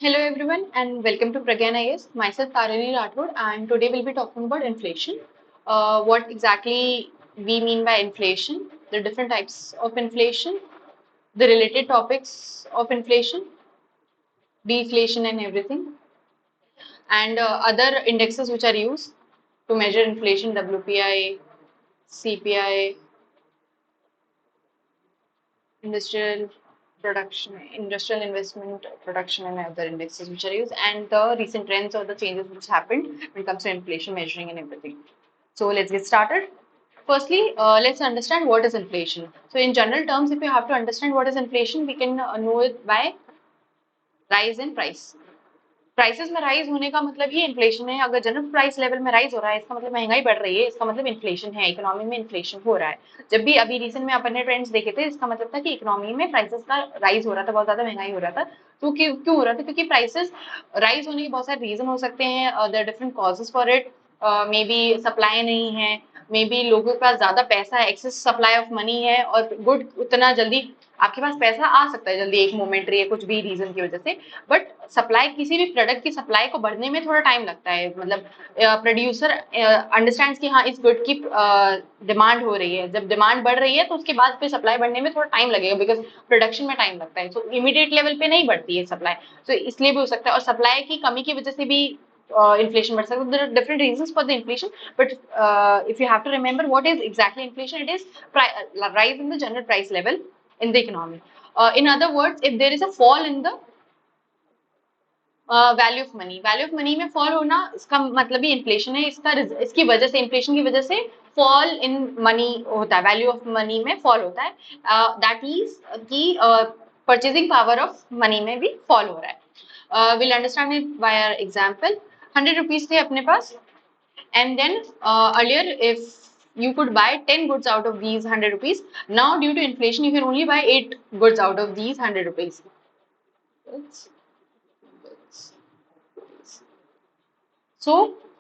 Hello everyone and welcome to Pragyan IAS. Myself Tarini Rathod and today we'll be talking about inflation. What exactly we mean by inflation, the different types of inflation, the related topics of inflation, deflation and everything, and other indexes which are used to measure inflation, WPI, CPI, industrial industrial investment production and other indexes which are used and the recent trends or the changes which happened when it comes to inflation measuring and everything. So let's get started. Firstly, let's understand what is inflation. So in general terms, if you have to understand what is inflation, we can know it by rise in price. Prices में rise होने का मतलब ही inflation है। अगर general price level में rise हो रहा है इसका मतलब महंगाई बढ़ रही है, इसका मतलब इन्फ्लेशन है, इकोनॉमी में इन्फ्लेशन हो रहा है। जब भी अभी रिसेंट में अपन ने ट्रेंड्स देखे थे इसका मतलब था कि इकोनॉमी में प्राइसेस का राइज हो रहा था, बहुत ज्यादा महंगाई हो रहा था। तो क्यों हो रहा था? क्योंकि प्राइसेस राइज होने के बहुत सारे रीजन हो सकते हैं, there different causes for it. Maybe supply नहीं है, मे बी लोगों के पास ज्यादा पैसा है, एक्सेस सप्लाई ऑफ मनी है और गुड उतना जल्दी आपके पास पैसा आ सकता है जल्दी एक मोमेंट्री या कुछ भी रीजन की वजह से। बट सप्लाई किसी भी प्रोडक्ट की सप्लाई को बढ़ने में थोड़ा टाइम लगता है। मतलब प्रोड्यूसर अंडरस्टैंड्स कि हाँ इस गुड की डिमांड हो रही है, जब डिमांड बढ़ रही है तो उसके बाद फिर सप्लाई बढ़ने में थोड़ा टाइम लगेगा बिकॉज प्रोडक्शन में टाइम लगता है। तो इमीडिएट लेवल पे नहीं बढ़ती है सप्लाई, तो इसलिए भी हो सकता है। और सप्लाई की कमी की वजह से भी इन्फ्लेशन बढ़ सकता है। There are different reasons for the inflation, but if you have to remember what is exactly inflation, it is rise in the general price level in the economy. In other words, if there is a fall in the value of money में fall होना इसका मतलब ही inflation है। इसकी वजह से, inflation की वजह से फॉल इन मनी होता है, वैल्यू ऑफ मनी में फॉल होता है। दैट मीन्स कि परचेजिंग पावर ऑफ मनी में भी फॉल हो रहा है। Will understand it by example. 100 rupees थे अपने पास and then earlier if you could buy 10 goods out of these 100 rupees, now due to inflation you can only buy 8 goods out of these 100 rupees. So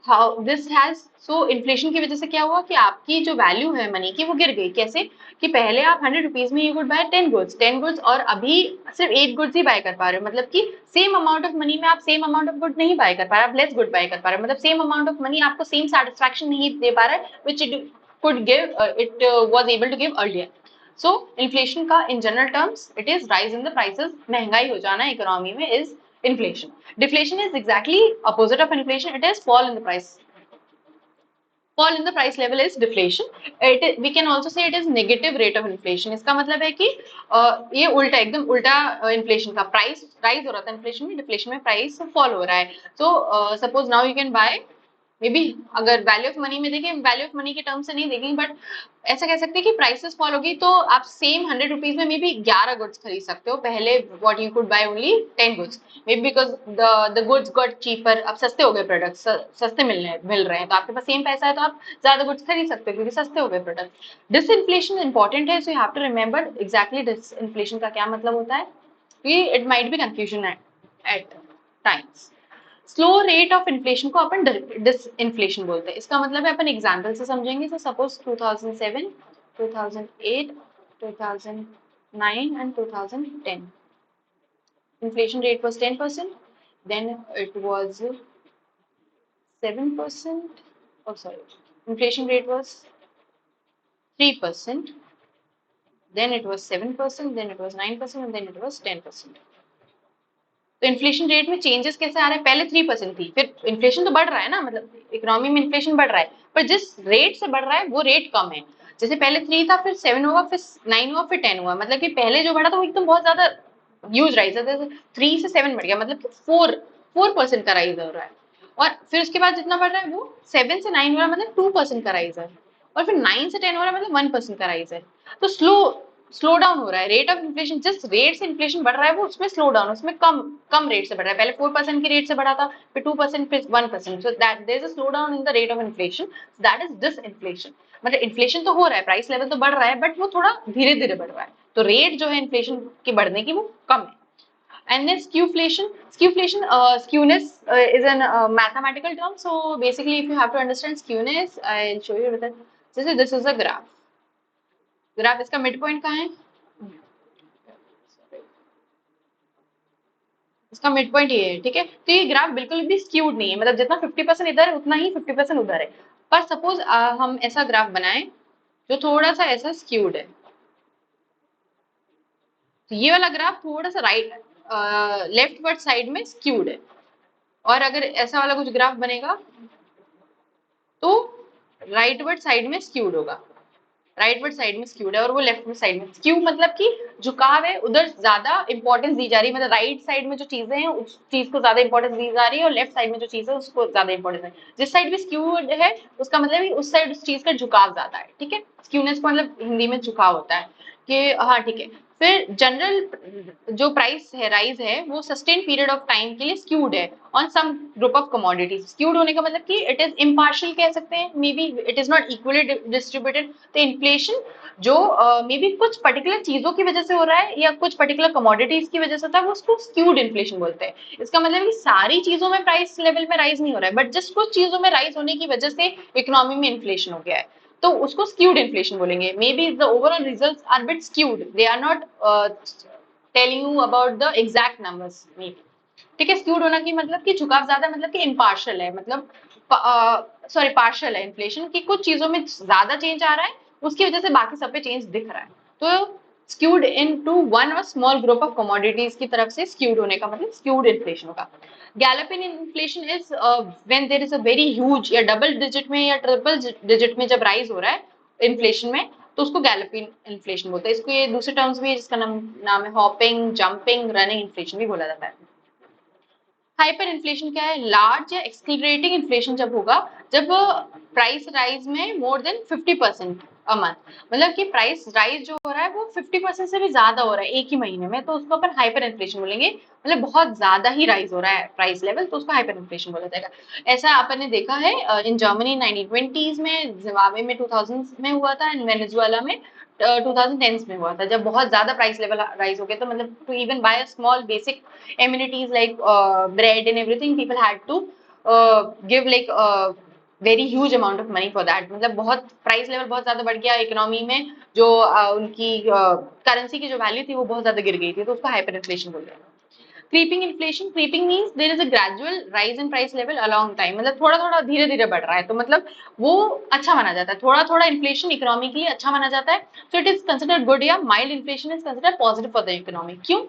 how this has so inflation की वजह से क्या हुआ कि आपकी जो value है money की वो गिर गई। कैसे? कि पहले आप 100 रुपीज में यू कुड बाय 10 गुड्स और अभी सिर्फ 8 गुड्स ही बाय कर पा रहे हो। मतलब कि सेम अमाउंट ऑफ मनी में आप सेम अमाउंट ऑफ गुड नहीं बाय कर पा रहे, आप लेस गुड बाय कर पा रहे हो। मतलब सेम अमाउंट ऑफ मनी आपको सेम सेटिस्फैक्शन नहीं दे पा रहा है which it could give, it was able to give earlier. So inflation का in general terms it is rise in the prices, महंगाई हो जाना इकोनॉमी में is inflation. Deflation is exactly opposite of inflation. It is fall in the price. Fall in the price level is deflation. We can also say it is negative rate of inflation. इसका मतलब है कि ये उल्टा, एकदम उल्टा inflation का। Price rise हो रहा था इन्फ्लेशन में, डिफ्लेशन में प्राइस फॉल हो रहा है। तो suppose now you can buy may be, अगर वैल्यू ऑफ मनी में देखें, वैल्यू ऑफ मनी के टर्म से नहीं देखेंगे बट ऐसा कह सकते हैं कि प्राइसेस फॉल होगी तो आप सेम 100 रुपीज में मे बी 11 गुड्स खरीद सकते हो। पहले what you could by only 10 goods, may be because the goods got cheaper. अब सस्ते हो गए प्रोडक्ट, सस्ते मिल रहे हैं तो आपके पास सेम पैसा है तो आप ज्यादा गुड्स खरीद सकते हो क्योंकि सस्ते हो गए प्रोडक्ट। डिसइंफ्लेशन इंपॉर्टेंट है, so you have to remember exactly disinflation का क्या मतलब होता है, कि it might be confusion at times. Slow rate of inflation को अपन डिसइंफ्लेशन बोलते हैं। इसका मतलब है, अपन एग्जांपल से समझेंगे। तो suppose 2007, 2008, 2009 and 2010 inflation rate was 10%, then it was 7%, oh sorry, inflation rate was 3%, then it was 7%, then it was 9% and then it was 10%. तो इन्फ्लेशन रेट में चेंजेस कैसे आ रहे हैं? पहले 3% थी, फिर इन्फ्लेशन तो बढ़ रहा है ना, मतलब इकोनॉमी में इन्फ्लेशन बढ़ रहा है, पर जिस रेट से बढ़ रहा है वो रेट कम है। जैसे पहले 3 था, फिर 7 हुआ, फिर 9 हुआ, फिर 10 हुआ। मतलब कि पहले जो बढ़ा था वो एकदम बहुत ज्यादा ह्यूज राइज है। 3 से 7 बढ़ गया, मतलब कि 4% का राइज हो रहा है। और फिर उसके बाद जितना बढ़ रहा है वो 7 से 9 हो रहा है, मतलब 2% का राइज है। और फिर 9 से 10 हो रहा है, मतलब 1% का राइज है। तो स्लो डाउन हो रहा है रेट ऑफ इन्फ्लेशन। जिस रेट से इन्फ्लेशन बढ़ रहा है वो उसमें स्लो डाउन, उसमें कम कम रेट से बढ़ रहा है। पहले 4% की रेट से बढ़ा था, फिर 2%, फिर 1%। So that there is a slow down in the rate of inflation, that is this inflation. मतलब इन्फ्लेशन तो हो रहा है, प्राइस लेवल तो बढ़ रहा है, बट वो थोड़ा धीरे धीरे बढ़ रहा है। तो रेट जो है इन्फ्लेशन के बढ़ने की वो कम है। And then skewness is an mathematical term. So basically, if you have to understand skewness, I'll show you with it. This is a graph. Graph इसका मिड पॉइंट कहाँ है? इसका मिड पॉइंट ये है, ठीक है। तो ये ग्राफ बिल्कुल भी स्क्यूड नहीं है, मतलब जितना 50% इधर है उतना ही 50% उधर है। पर सपोज हम ऐसा ग्राफ बनाएं जो थोड़ा सा ऐसा स्क्यूड है, तो ये वाला ग्राफ थोड़ा सा राइट लेफ्ट वर्ड साइड में स्क्यूड है। और अगर ऐसा वाला कुछ ग्राफ बनेगा तो राइट वर्ड साइड में स्क्यूड होगा, राइट वर्ड साइड में स्क्यूड है और वो लेफ्ट वर्ड साइड में स्क्यू, मतलब कि झुकाव है, उधर ज्यादा इंपॉर्टेंस दी जा रही है, मतलब राइट साइड में जो चीजें हैं उस चीज को ज्यादा इंपॉर्टेंस दी जा रही है और लेफ्ट साइड में जो चीज है उसको ज्यादा इंपॉर्टेंस है। जिस साइड भी स्क्यूड है उसका मतलब है उस साइड उस चीज का झुकाव ज्यादा है, ठीक है। स्क्यूनेस को मतलब हिंदी में झुकाव होता है कि हाँ ठीक है। फिर जनरल जो प्राइस है राइज है वो सस्टेन पीरियड ऑफ टाइम के लिए स्क्यूड है on some group of commodities. Skewed होने का मतलब कि इट इज इम्पार्शियल कह सकते हैं, may be it is not equally distributed. तो इन्फ्लेशन जो मे बी कुछ पर्टिकुलर चीजों की वजह से हो रहा है या कुछ पर्टिकुलर कमोडिटीज की वजह से होता है, वो उसको स्क्यूड इन्फ्लेशन बोलते हैं। इसका मतलब कि सारी चीजों में प्राइस लेवल में राइज नहीं हो रहा है, बट जस्ट कुछ चीजों में राइज होने की वजह से इकोनॉमी में इन्फ्लेशन हो गया है, तो उसको स्क्यूड इन्फ्लेशन बोलेंगे। Maybe the overall results are bit skewed, they are not telling you about the exact numbers maybe, ठीक है। स्क्यूड होना की मतलब कि झुकाव ज्यादा, मतलब कि इम्पार्शियल है, मतलब सॉरी पार्शियल है इन्फ्लेशन, की कुछ चीजों में ज्यादा चेंज आ रहा है उसकी वजह से बाकी सब पे चेंज दिख रहा है। तो स्क्यूड इनटू वन और स्मॉल ग्रुप ऑफ कमोडिटीज की तरफ से स्क्यूड होने का मतलब स्क्यूड इन्फ्लेशन होगा। Galloping inflation is when there is a very huge, या डबल डिजिट में या ट्रिपल डिजिट में जब राइज हो रहा है इन्फ्लेशन में, तो उसको गैलोपिंग इन्फ्लेशन बोलते हैं। इसको ये दूसरे टर्म्स भी है जिसका नाम है हॉपिंग, जंपिंग, रनिंग इन्फ्लेशन भी बोला जाता है। हाइपर इन्फ्लेशन क्या है? लार्ज या एक्सलरेटिंग इन्फ्लेशन जब होगा जब प्राइस राइज में मोर देन 50% अ मंथ, मतलब कि प्राइस राइज जो हो रहा है वो 50% से भी ज्यादा हो रहा है एक ही महीने में, तो उसको अपन हाइपर इन्फ्लेशन बोलेंगे। मतलब बहुत ज्यादा ही राइज हो रहा है प्राइस लेवल, तो उसको हाइपर इन्फ्लेशन बोला जाएगा। ऐसा अपन ने देखा है इन जर्मनी 1920s में, जिम्बाब्वे में 2000 में हुआ था एंड वेनेजुएला में 2010 में हुआ था, जब बहुत ज्यादा प्राइस लेवल राइज हो गया, तो मतलब to even buy small basic amenities like bread and everything, people had to give like very huge amount of money for that। मतलब बहुत प्राइस लेवल बहुत ज्यादा बढ़ गया इकोनॉमी में, जो उनकी करेंसी की जो वैल्यू थी वो बहुत ज्यादा गिर गई थी, तो उसको हाइपर इन्फ्लेशन बोलते हैं। Creeping inflation, creeping means there is a gradual rise in price level along time, मतलब थोड़ा थोड़ा धीरे धीरे बढ़ रहा है, तो मतलब वो अच्छा माना जाता है। थोड़ा थोड़ा इन्फ्लेशन इकोनॉमी के लिए अच्छा माना जाता है, so it is considered good, या mild inflation is considered positive for the economy. क्यों?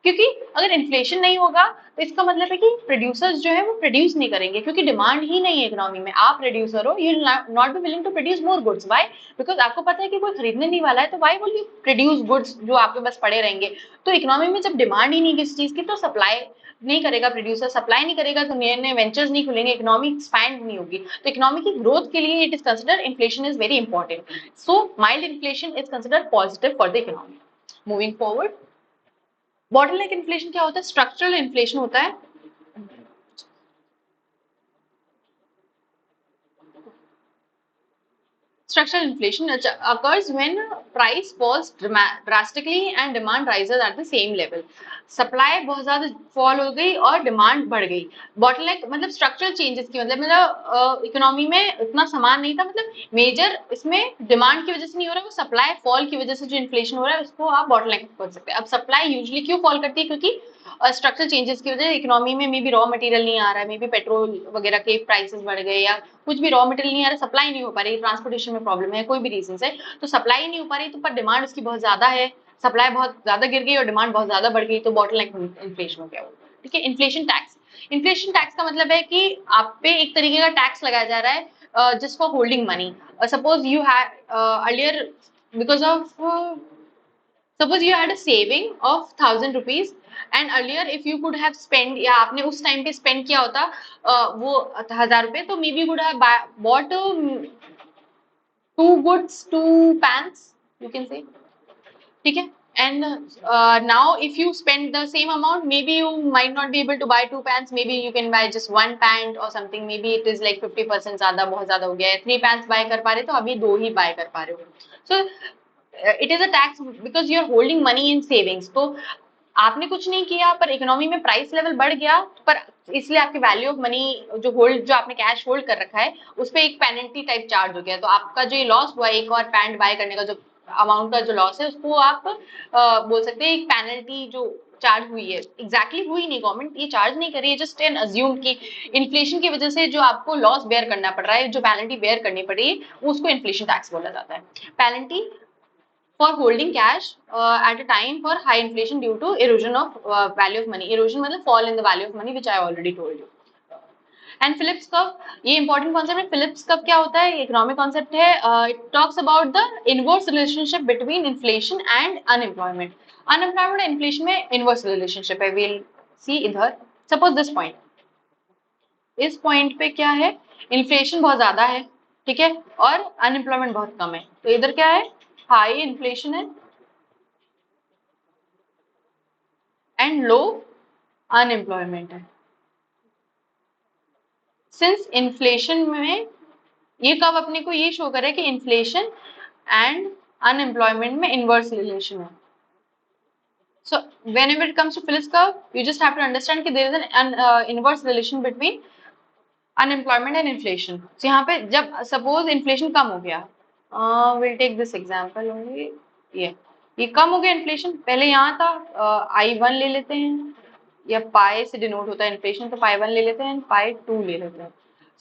क्योंकि अगर इन्फ्लेशन नहीं होगा तो इसका मतलब है कि प्रोड्यूसर्स जो है वो प्रोड्यूस नहीं करेंगे, क्योंकि डिमांड ही नहीं है इकोनॉमी में। आप प्रोड्यूसर हो, you not be willing to produce more goods, why? Because आपको पता है कि कोई खरीदने नहीं वाला है, तो why will you produce goods जो आपके पास पड़े रहेंगे। तो इकोनॉमी में जब डिमांड ही नहीं किसी चीज की, तो सप्लाई नहीं करेगा, प्रोड्यूसर सप्लाई नहीं करेगा, तो नए नए वेंचर्स नहीं खुलेंगे, इकोनॉमी एक्सपैंड नहीं होगी। तो इकोनॉमी की ग्रोथ के लिए it is consider inflation is very important, so mild inflation is consider positive for the economy. Moving forward, bottleneck inflation क्या होता है? स्ट्रक्चरल इन्फ्लेशन होता है। Structural inflation occurs when price falls drastically and demand rises at the same level. Supply बहुत ज्यादा fall हो गई और डिमांड बढ़ गई। बॉटलनेक मतलब स्ट्रक्चरल चेंजेस की मतलब इकोनॉमी में उतना सामान नहीं था, मतलब मेजर इसमें डिमांड की वजह से नहीं हो रहा है, वो सप्लाई फॉल की वजह से जो इन्फ्लेशन हो रहा है उसको आप बॉटलनेक बोल सकते हैं। अब सप्लाई यूजुअली क्यों फॉल करती है? क्योंकि स्ट्रक्चरल चेंजेस की वजह से इकोनॉमी में मे बी रॉ मटेरियल नहीं आ रहा है, मे बी पेट्रोल वगैरह के प्राइसेस बढ़ गए, या कुछ भी रॉ मटेरियल नहीं आ रहा, सप्लाई नहीं हो पा रही, ट्रांसपोर्टेशन में प्रॉब्लम है, कोई भी रीजन है, तो सप्लाई नहीं हो पा रही, तो पर डिमांड उसकी बहुत ज्यादा है, सप्लाई बहुत ज्यादा गिर गई और डिमांड बहुत ज्यादा बढ़ गई, तो बॉटलनेक इन्फ्लेशन हो गया वो। ठीक है। इन्फ्लेशन टैक्स, इन्फ्लेशन टैक्स का मतलब है कि आप पे एक तरीके का टैक्स लगाया जा रहा है just for holding money. Suppose you have earlier because of suppose you had a saving of 1000 rupees and earlier if you could have spent, या आपने उस टाइम पे स्पेंड किया होता वो 1000 रुपए, तो may be could have bought two goods, two pants, you can say, ठीक है। And now if you spend the same amount, maybe you might not be able to buy two pants, maybe you can buy just one pant or something, maybe it is like 50% ज्यादा, बहुत ज्यादा हो गया है, 3 pants buy कर पा रहे, तो अभी 2 ही buy कर पा रहे हो। So it is a tax because you are holding money in savings। तो आपने कुछ नहीं किया पर इकोनॉमी में प्राइस लेवल बढ़ गया, पर इसलिए आपकी वैल्यू ऑफ मनी जो आपने कैश होल्ड कर रखा है उस पर एक पेनल्टी टाइप चार्ज हो गया, तो आपका जो ये लॉस हुआ एक और पैंट बाय करने का जो अमाउंट का जो लॉस है उसको आप बोल सकते हैं एक पेनल्टी जो चार्ज हुई है, एग्जैक्टली हुई नहीं, गवर्नमेंट ये चार्ज नहीं कर रही है, जस्ट एन अज्यूम कि इन्फ्लेशन की वजह से जो आपको लॉस बेयर करना पड़ रहा है, जो पेनल्टी बेयर करनी पड़ रही है, उसको इन्फ्लेशन टैक्स बोला जाता है। Penalty for holding cash at a time for high inflation due to erosion of value of money, erosion मतलब fall in the value of money, which I already told you. And Phillips curve, ये important concept है। Phillips curve क्या होता है, economic concept है। It talks about the inverse relationship between inflation and unemployment. Unemployment और inflation में inverse relationship है। Will see इधर, सपोज दिस पॉइंट, इस पॉइंट पे क्या है, इन्फ्लेशन बहुत ज्यादा है, ठीक है, और अनएम्प्लॉयमेंट बहुत कम है। तो इधर क्या है, हाई इन्फ्लेशन है एंड लो अनएम्प्लॉयमेंट है। सिंस इन्फ्लेशन में ये कब अपने को ये शो करे कि इन्फ्लेशन एंड अनएम्प्लॉयमेंट में इनवर्स रिलेशन है। So whenever it comes to Phillips curve, you just have to understand कि there is an inverse relation between unemployment and inflation. So यहाँ पे जब suppose inflation कम हो गया, we'll take this example only, ये कम हो गया इन्फ्लेशन, पहले यहाँ था I1 ले लेते हैं, या पाई से डिनोट होता है इन्फ्लेशन, तो पाई 1 ले लेते हैं, पाई 2 ले लेते हैं।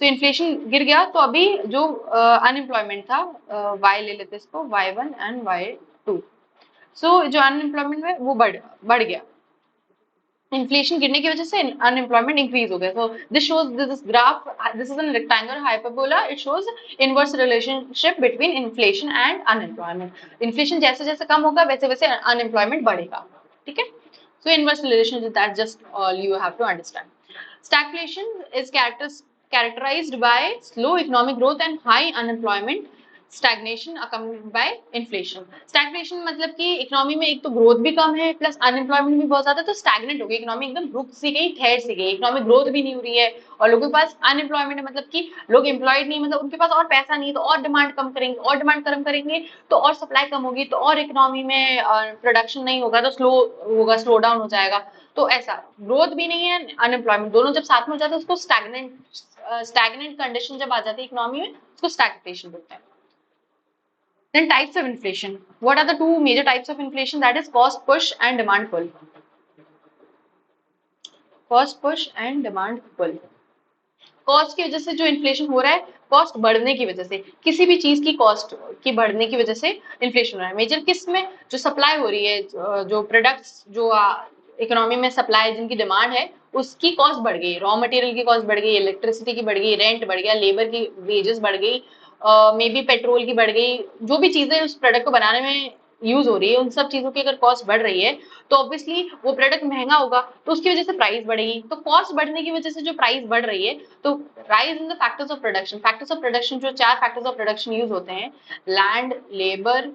तो इन्फ्लेशन गिर गया, तो अभी जो अनएम्प्लॉयमेंट था, वाई ले लेते हैं इसको, y1 एंड y2। सो जो अनएम्प्लॉयमेंट है वो बढ़ गया, इन्फ्लेशन गिरने की वजह से अनएम्प्लॉयमेंट इंक्रीज हो गया। So this shows, this graph, this is an rectangular hyperbola, it shows inverse relationship between inflation and unemployment. Inflation जैसे जैसे कम होगा वैसे वैसे अनएम्प्लॉयमेंट बढ़ेगा, ठीक है। So inverse relationship, that's just all you have to understand. Stagflation is characterized by slow economic growth and high unemployment. Stagnation accompanied by inflation. Stagflation मतलब कि इकोनॉमी में एक तो ग्रोथ भी कम है प्लस अनएम्प्लॉयमेंट भी बहुत ज्यादा, तो स्टैग्नेंट हो गई इकोनॉमी, एकदम रुक सी गई, ठहर सी गई, इकोनॉमिक ग्रोथ भी नहीं हो रही है, और लोगों के पास अनएम्प्लॉयमेंट है, मतलब कि लोग एम्प्लॉयड नहीं, मतलब उनके पास और पैसा नहीं, तो और डिमांड कम करेंगे, और डिमांड कम करेंगे तो और सप्लाई कम होगी, तो और इकोनॉमी में प्रोडक्शन नहीं होगा, तो स्लो होगा, स्लो डाउन हो जाएगा। तो ऐसा ग्रोथ भी नहीं है, अनएम्प्लॉयमेंट दोनों जब साथ में हो जाते हैं, उसको स्टैग्नेंट कंडीशन जब आ जाती है इकोनॉमी में, उसको स्टैग्फ्लेशन बोलते हैं। Then types of inflation. What are the two major types of inflation? That is cost push and demand pull. Cost push and demand pull. Cost की वजह से जो इन्फ्लेशन हो रहा है, कॉस्ट बढ़ने की वजह से, किसी भी चीज की कॉस्ट की बढ़ने की वजह से इन्फ्लेशन हो रहा है। मेजर किस में, जो सप्लाई हो रही है, जो प्रोडक्ट्स जो इकोनॉमी में सप्लाई, जिनकी डिमांड है, उसकी कॉस्ट बढ़ गई, रॉ मटेरियल की कॉस्ट बढ़ गई, इलेक्ट्रिसिटी की बढ़ गई, रेंट बढ़ गया, लेबर की वेजेस बढ़ गई, मे बी पेट्रोल की बढ़ गई, जो भी चीजें उस प्रोडक्ट को बनाने में यूज हो रही है, उन सब चीजों की अगर कॉस्ट बढ़ रही है, तो ऑब्वियसली वो प्रोडक्ट महंगा होगा, तो उसकी वजह से प्राइस बढ़ेगी। तो कॉस्ट बढ़ने की वजह से जो प्राइस बढ़ रही है, तो rise in the factors of production. Factors of production, जो 4 फैक्टर्स ऑफ प्रोडक्शन यूज होते हैं, land, labour,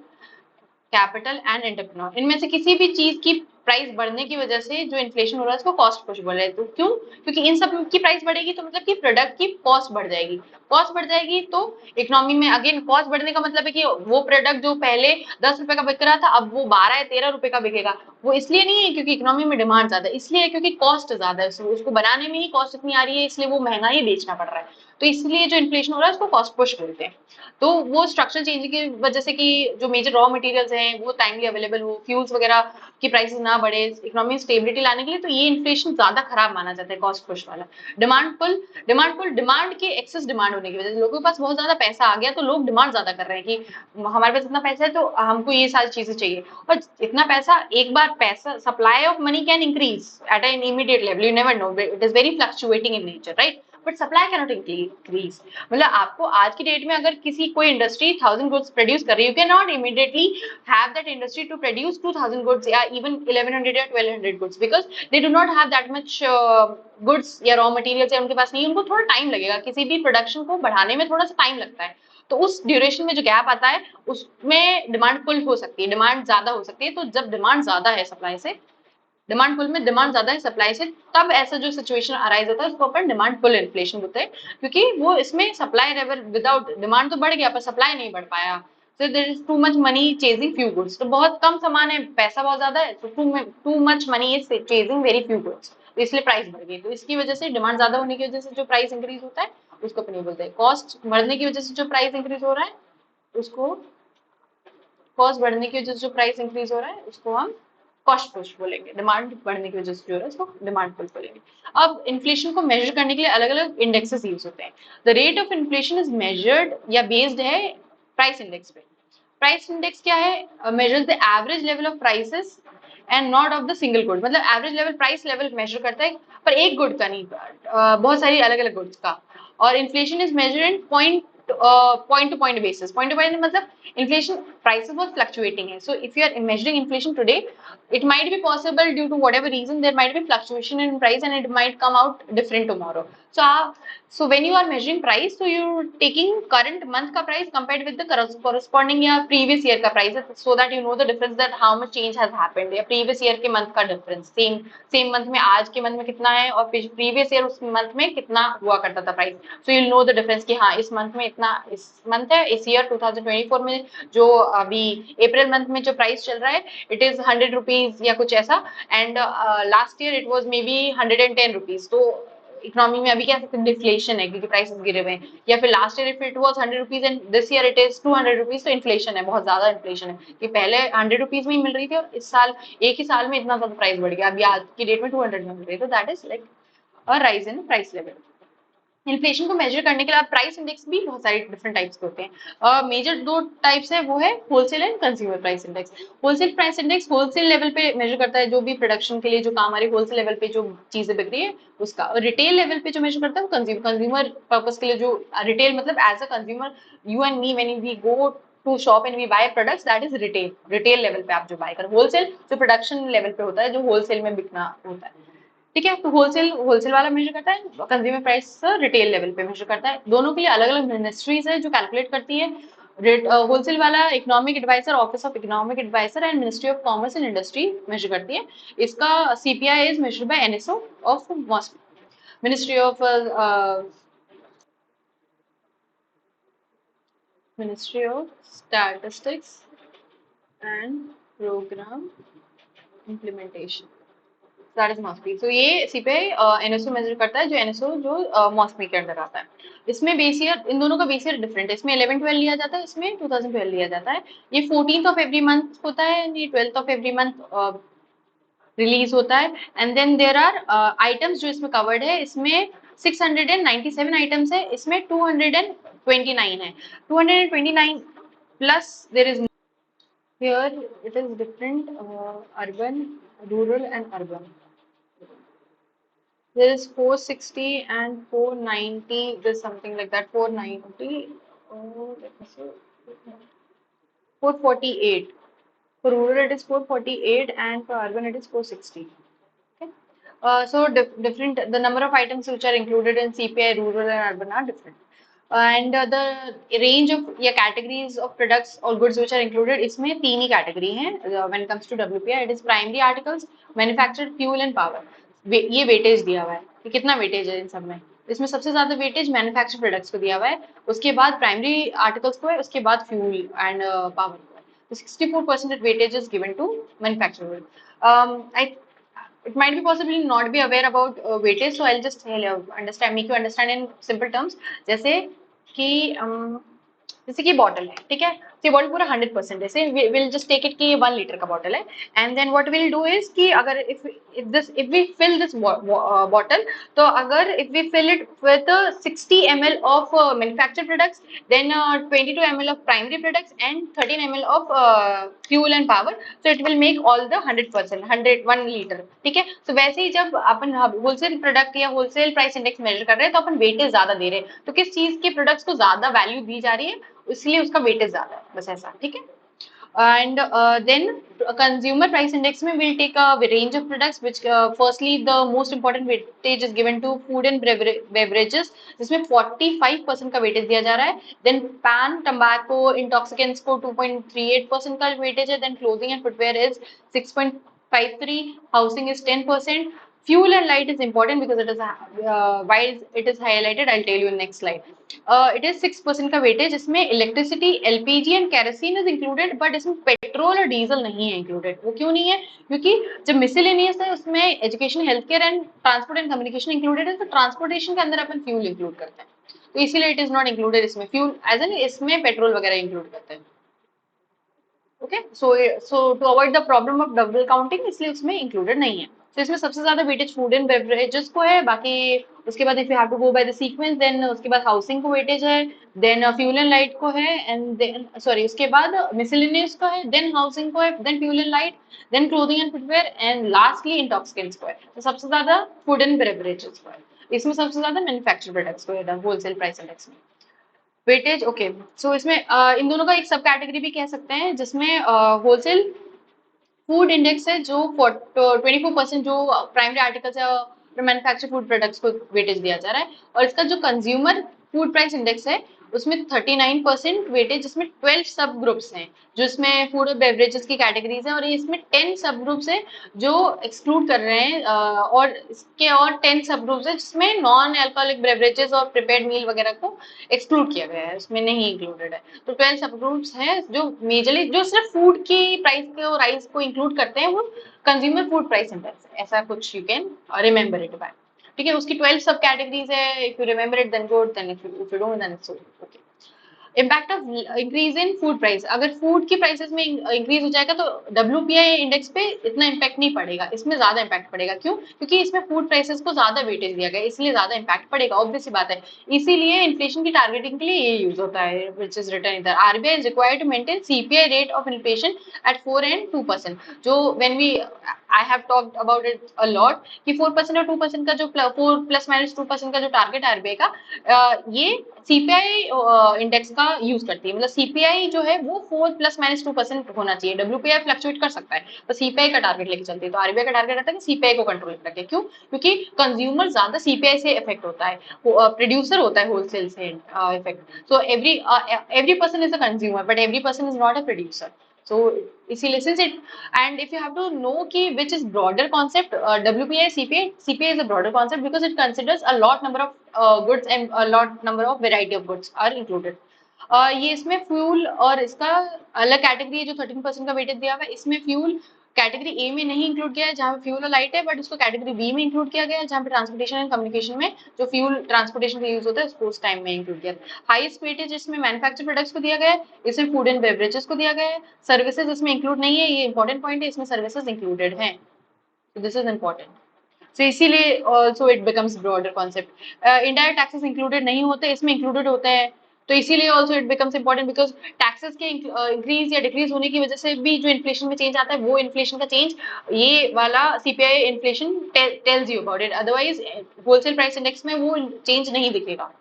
capital and entrepreneur, इनमें से किसी भी चीज की प्राइस बढ़ने की वजह से जो इन्फ्लेशन हो रहा है, उसको कॉस्ट पुश बोल रहे हैं। तो क्यों, क्योंकि इन सब की प्राइस बढ़ेगी, तो मतलब कि प्रोडक्ट की कॉस्ट बढ़ जाएगी, कॉस्ट बढ़ जाएगी, तो इकोनॉमी में अगेन कॉस्ट बढ़ने का मतलब है कि वो प्रोडक्ट जो पहले 10 रुपए का बिक रहा था, अब वो 12 या 13 रुपए का बिकेगा। वो इसलिए नहीं है क्योंकि इकोनॉमी में डिमांड ज्यादा है, इसलिए है क्योंकि कॉस्ट ज्यादा है, उसको बनाने में ही कॉस्ट इतनी आ रही है, इसलिए वो महंगा ही बेचना पड़ रहा है। तो इसलिए जो इन्फ्लेशन हो रहा है, उसको कॉस्ट पुश बोलते हैं। तो वो स्ट्रक्चरल चेंज की वजह से कि जो मेजर रॉ मटेरियल्स हैं वो टाइमली अवेलेबल हो, फ्यूल्स वगैरह की प्राइसेस ना बढ़े, इकोनॉमी में स्टेबिलिटी लाने के लिए, तो ये इन्फ्लेशन ज्यादा खराब माना जाता है, कॉस्ट पुश वाला। डिमांड पुल, डिमांड की एक्सेस डिमांड होने की वजह से लोगों के पास बहुत ज्यादा पैसा आ गया, तो लोग डिमांड ज्यादा कर रहे हैं कि हमारे पास इतना पैसा है तो हमको ये सारी चीजें चाहिए। और इतना पैसा, एक बार पैसा, supply of money can increase at an immediate level, you never know, it is very fluctuating in nature, right, but supply cannot increase. मतलब आपको आज की डेट में अगर किसी कोई इंडस्ट्री 1000 गुड्स प्रोड्यूस कर रही है, you can not immediately have that industry to produce 2000 goods या इवन 1100 या 1200 goods, because they do not have that much goods या रॉ मटेरियल्स, या उनके पास नहीं, उनको थोड़ा टाइम लगेगा, किसी भी प्रोडक्शन को बढ़ाने में थोड़ा सा टाइम लगता है। तो उस ड्यूरेशन में जो गैप आता है, उसमें डिमांड पुल हो सकती है, डिमांड ज्यादा हो सकती है। तो जब डिमांड ज्यादा है सप्लाई से, डिमांड पुल में डिमांड ज्यादा है सप्लाई से, तब ऐसा जो सिचुएशन अराइज होता है, उसको अपन डिमांड पुल इन्फ्लेशन बोलते हैं, क्योंकि वो इसमें सप्लाई लेवल, विदाउट डिमांड तो बढ़ गया पर सप्लाई नहीं बढ़ पाया, so there is too much money chasing few goods, तो बहुत कम सामान है, पैसा बहुत ज्यादा है, तो too much money is chasing very few goods, तो इसलिए प्राइस बढ़ गई। तो इसकी वजह से, डिमांड ज्यादा होने की वजह से जो प्राइस इंक्रीज होता है, उसको अपन ये बोलते हैं। कॉस्ट बढ़ने की वजह से जो प्राइस इंक्रीज हो रहा है, उसको, कॉस्ट बढ़ने की वजह से जो प्राइस इंक्रीज हो रहा है, उसको हम कॉस्ट पुश बोलेंगे, डिमांड बढ़ने की वजह से जो है उसको डिमांड पुश बोलेंगे। अब इन्फ्लेशन को मेजर करने के लिए अलग अलग इंडेक्सेस यूज होते हैं। The rate of inflation is measured या बेस्ड है प्राइस इंडेक्स पे। प्राइस इंडेक्स क्या है? Measures the average level of prices and not of the single good, मतलब average level price level measure करता है पर एक गुड का नहीं, बहुत सारी अलग अलग गुड्स का। और inflation is measure in point to point basis. Point to point मतलब इन्फ्लेशन प्राइसेस बहुत फ्लक्चुएटिंग है, so if you are measuring inflation today, it might be possible due to whatever reason there might be fluctuation in price and it might come out different tomorrow. So when you are measuring price, so you're taking current month ka price compared with the corresponding या previous year का price, so that you know the difference that how much change has happened या previous year के month का difference same month में आज के month में कितना है और previous year उस month में कितना हुआ करता था price, so you'll know the difference कि हाँ इस month में इतना, इस month है इस year 2024 में जो अभी अप्रैल month में जो price चल रहा है it is 100 rupees या कुछ ऐसा, and last year it was maybe 110 rupees। तो इकोनॉमी में अभी क्या डिफ्लेशन है क्योंकि प्राइसेस गिरे हुए हैं, या फिर last year if it was 100 rupees and this year it is 200 rupees, तो इन्फ्लेशन है, बहुत ज्यादा इन्फ्लेशन है कि पहले 100 रुपीज में ही मिल रही थी और इस साल एक ही साल में इतना ज्यादा प्राइस बढ़ गया, अभी आज की डेट में 200 में मिल रही है, तो that is like a rise in price level. Inflation को मेजर करने के लिए प्राइस इंडेक्स भी बहुत सारे डिफरेंट टाइप्स के होते हैं। मेजर दो टाइप्स है, वो है wholesale and consumer price index. Wholesale price index wholesale level पे मेजर करता है जो भी प्रोडक्शन के लिए जो काम आ रही है होलसेल लेवल पे जो चीजें बिक रही है उसका, और रिटेल लेवल पे जो मेजर करता है वो कंज्यूमर पर्पज के लिए जो रिटेल मतलब as a consumer you and me when we go to shop and we buy products, that is retail level पे आप जो बाय कर। होलसेल जो प्रोडक्शन लेवल पे होता है जो होलसेल में बिकना होता है, ठीक है। तो होलसेल होलसेल वाला मेजर करता है, कंज्यूमर प्राइस रिटेल लेवल पे मेजर करता है। दोनों के लिए अलग अलग मिनिस्ट्रीज है जो कैलकुलेट करती है। होलसेल वाला economic adviser, office of economic adviser and ministry of commerce and industry measure करती है। इसका CPI is measured by NSO of ministry of ministry of statistics and programme implementation, that is MoSPI. तो ये CPI NSO major करता है, जो NSO जो मॉस्पी के अंदर आता है। इसमें बेस ईयर, इन दोनों का बेस ईयर डिफरेंट है, इसमें 11-12 लिया जाता है, इसमें 2012 लिया जाता है। ये 14th ऑफ एवरी मंथ होता है, ये 12th of every month release होता है। And then there are items जो इसमें कवर्ड है, इसमें 697 आइटम्स है, इसमें 229 है। 229 plus there is here it is different, urban, rural and urban. There is 460 and 490, there's something like that, 490, oh, let me see, 448. For rural it is 448 and for urban it is 460. Okay. So different, the number of items which are included in CPI rural and urban are different. And the range of या categories of products or goods which are included, इसमें तीन ही category हैं when it comes to WPI. It is primary articles, manufactured, fuel and power. ये weightage दिया हुआ है कि कितना वेटेज है इन सब में। इसमें सबसे ज्यादा वेटेज मैन्युफैक्चर्ड प्रोडक्ट्स को दिया हुआ है, उसके बाद प्राइमरी आर्टिकल्स को है, उसके बाद फ्यूल एंड पावर को है। तो 64% weightage is given to manufactured. I it might be possibly not be aware about weightage, so I'll just understand, make you understand in simple terms। जैसे कि जैसे कि बॉटल है, ठीक है, तो ये बॉटल पूरा 100% जैसे विल जस्ट टेक इट कि ये 1 लीटर का बॉटल है, and then what will do is कि अगर if we fill this bottle, तो अगर if we fill it with 60 ml of manufactured products, then 22 ml of primary products and 13 ml of fuel and power, so it will make all the 100%, 101 litre, ठीक है। तो वैसे ही जब अपन wholesale product या होलसेल प्राइस इंडेक्स मेजर कर रहे हैं तो अपन वेटेज ज्यादा दे रहे हैं, तो किस चीज के प्रोडक्ट्स को ज्यादा वैल्यू दी जा रही है इसलिए उसका वेटेज ज्यादा है, बस ऐसा, ठीक है। And then consumer price index में will take a range of products which firstly the most important weightage is given to food and beverages, जिसमें 45% का weightage दिया जा रहा है। then pan, tobacco, intoxicants को 2.38% का weightage है। then clothing and footwear is 6.53, housing is 10%, fuel and light is important because it is why it is highlighted, I'll tell you in next slide। it is 6% का weightage, इसमें electricity, LPG and kerosene is included, but इसमें petrol और diesel नहीं है included. वो क्यों नहीं है? क्योंकि जब मिसलेनियस है उसमें education, health care and transport and communication included है, तो ट्रांसपोर्टेशन के अंदर अपन फ्यूल इंक्लूड करते हैं, तो इसीलिए इट इज नॉट इंक्लूडेड इसमें फ्यूल, एज एन इसमें पेट्रोल वगैरह इंक्लूड करते हैं। Okay, so to avoid the problem of double counting, इसलिए उसमें इंक्लूडेड नहीं है। तो इसमें सबसे ज्यादा वेटेज फूड एंड बेवरेजेस को है, बाकी उसके बाद if you have to go by the sequence, then उसके बाद हाउसिंग को वेटेज है, देन फ्यूल एंड लाइट को है, एंड देन सॉरी उसके बाद मिसलेनियस को है, देन हाउसिंग को है, then fuel and light, then clothing and footwear, and lastly intoxicants को है। तो सबसे ज्यादा फूड एंड बेवरेजेस को है, इसमें सबसे ज्यादा मैन्युफैक्चर्ड प्रोडक्ट्स को है होलसेल प्राइस इंडेक्स में वेटेज। ओके, सो इसमें इन दोनों का एक सब कैटेगरी भी कह सकते हैं, जिसमें होलसेल फूड इंडेक्स है जो 24% जो प्राइमरी आर्टिकल्स है मैन्युफैक्चर फूड प्रोडक्ट्स को वेटेज दिया जा रहा है, और इसका जो कंज्यूमर फूड प्राइस इंडेक्स है उसमें 39% वेटेज, जिसमें 12 सब ग्रुप्स हैं जो इसमें फूड और बेवरेजेस की कैटेगरीज हैं, और इसमें 10 सब ग्रुप्स हैं जो एक्सक्लूड कर रहे हैं, और इसके और 10 सब ग्रुप्स हैं जिसमें नॉन अल्कोहलिक बेवरेजेस और प्रिपेयर्ड मील वगैरह को एक्सक्लूड किया गया है, इसमें नहीं इंक्लूडेड है। तो 12 सब ग्रुप्स हैं जो मेजरली जो सिर्फ फूड की प्राइस को राइस को इंक्लूड करते हैं, वो कंज्यूमर फूड प्राइस इंडेक्स है, ऐसा कुछ you can remember it by. ठीक है, उसकी 12 सब कैटेगरीज है, if you remember it then good, then if you don't then it's okay. Impact of increase in food price, अगर फूड की prices में इंक्रीज हो जाएगा तो डब्ल्यूपीआई इंडेक्स पे इतना इम्पैक्ट नहीं पड़ेगा, इसमें ज्यादा इम्पैक्ट पड़ेगा। क्यों? क्योंकि इसमें फूड प्राइसेस को ज्यादा वेटेज दिया गया, इसलिए ज्यादा इम्पैक्ट पड़ेगा, ऑब्वियस सी बात है। इसीलिए इन्फ्लेशन की टारगेटिंग के लिए ये यूज होता है, विच इज रिटन इधर RBI is required to maintain CPI rate of inflation at 4 and 2%। जो when we I have talked about it a lot कि 4% और 2% का जो 4 प्लस माइनस 2% का जो टारगेट आरबीआई का, ये सीपीआई इंडेक्स का यूज करती है। मतलब सीपीआई जो है वो 4 प्लस माइनस 2% होना चाहिए, डब्ल्यूपीआई फ्लक्चुएट कर सकता है, तो सीपीआई का टारगेट लेके चलती है। तो आरबीआई का टारगेट रहता है कि सीपीआई को कंट्रोल रखे। क्यों? क्योंकि कंज्यूमर ज्यादा सीपीआई से इफेक्ट होता है, प्रोड्यूसर होता है होलसेल से effect. So every person is a consumer but every person is not a producer. So इसीलिए since it, and if you have to know कि which is broader concept, WPI CPI is a broader concept because it considers a lot number of goods and a lot number of variety of goods are included। ये इसमें fuel और इसका अलग category है जो 13% का weightage दिया हुआ है, इसमें फ्यूल कैटेगरी ए में नहीं इंक्लूड किया है जहाँ पे फ्यूल और लाइट है, बट उसको कैटेगरी बी में इंक्लूड किया गया है जहाँ पे ट्रांसपोर्टेशन एंड कम्युनिकेशन में जो फ्यूल ट्रांसपोर्टेशन का यूज होता है उसको उस टाइम में इंक्लूड किया है। हाईएस्ट वेटेज इसमें मैन्युफैक्चर प्रोडक्ट्स को दिया गया है, इसमें फूड एंड बेवरेजेस को दिया गया है, सर्विसेज इसमें इंक्लूड नहीं है, ये इंपॉर्टेंट पॉइंट है, इसमें सर्विसेज इंक्लूडेड है, तो दिस इज इंपॉर्टेंट। सो इसीलिए also it becomes broader concept. Indirect taxes included नहीं होते, इसमें इंक्लूडेड होते हैं, तो इसीलिए also it becomes important because taxes के इंक्रीज या डिक्रीज होने की वजह से भी जो इन्फ्लेशन में चेंज आता है, वो इन्फ्लेशन का चेंज ये वाला CPI inflation tells you about it, otherwise wholesale price index में वो चेंज नहीं दिखेगा।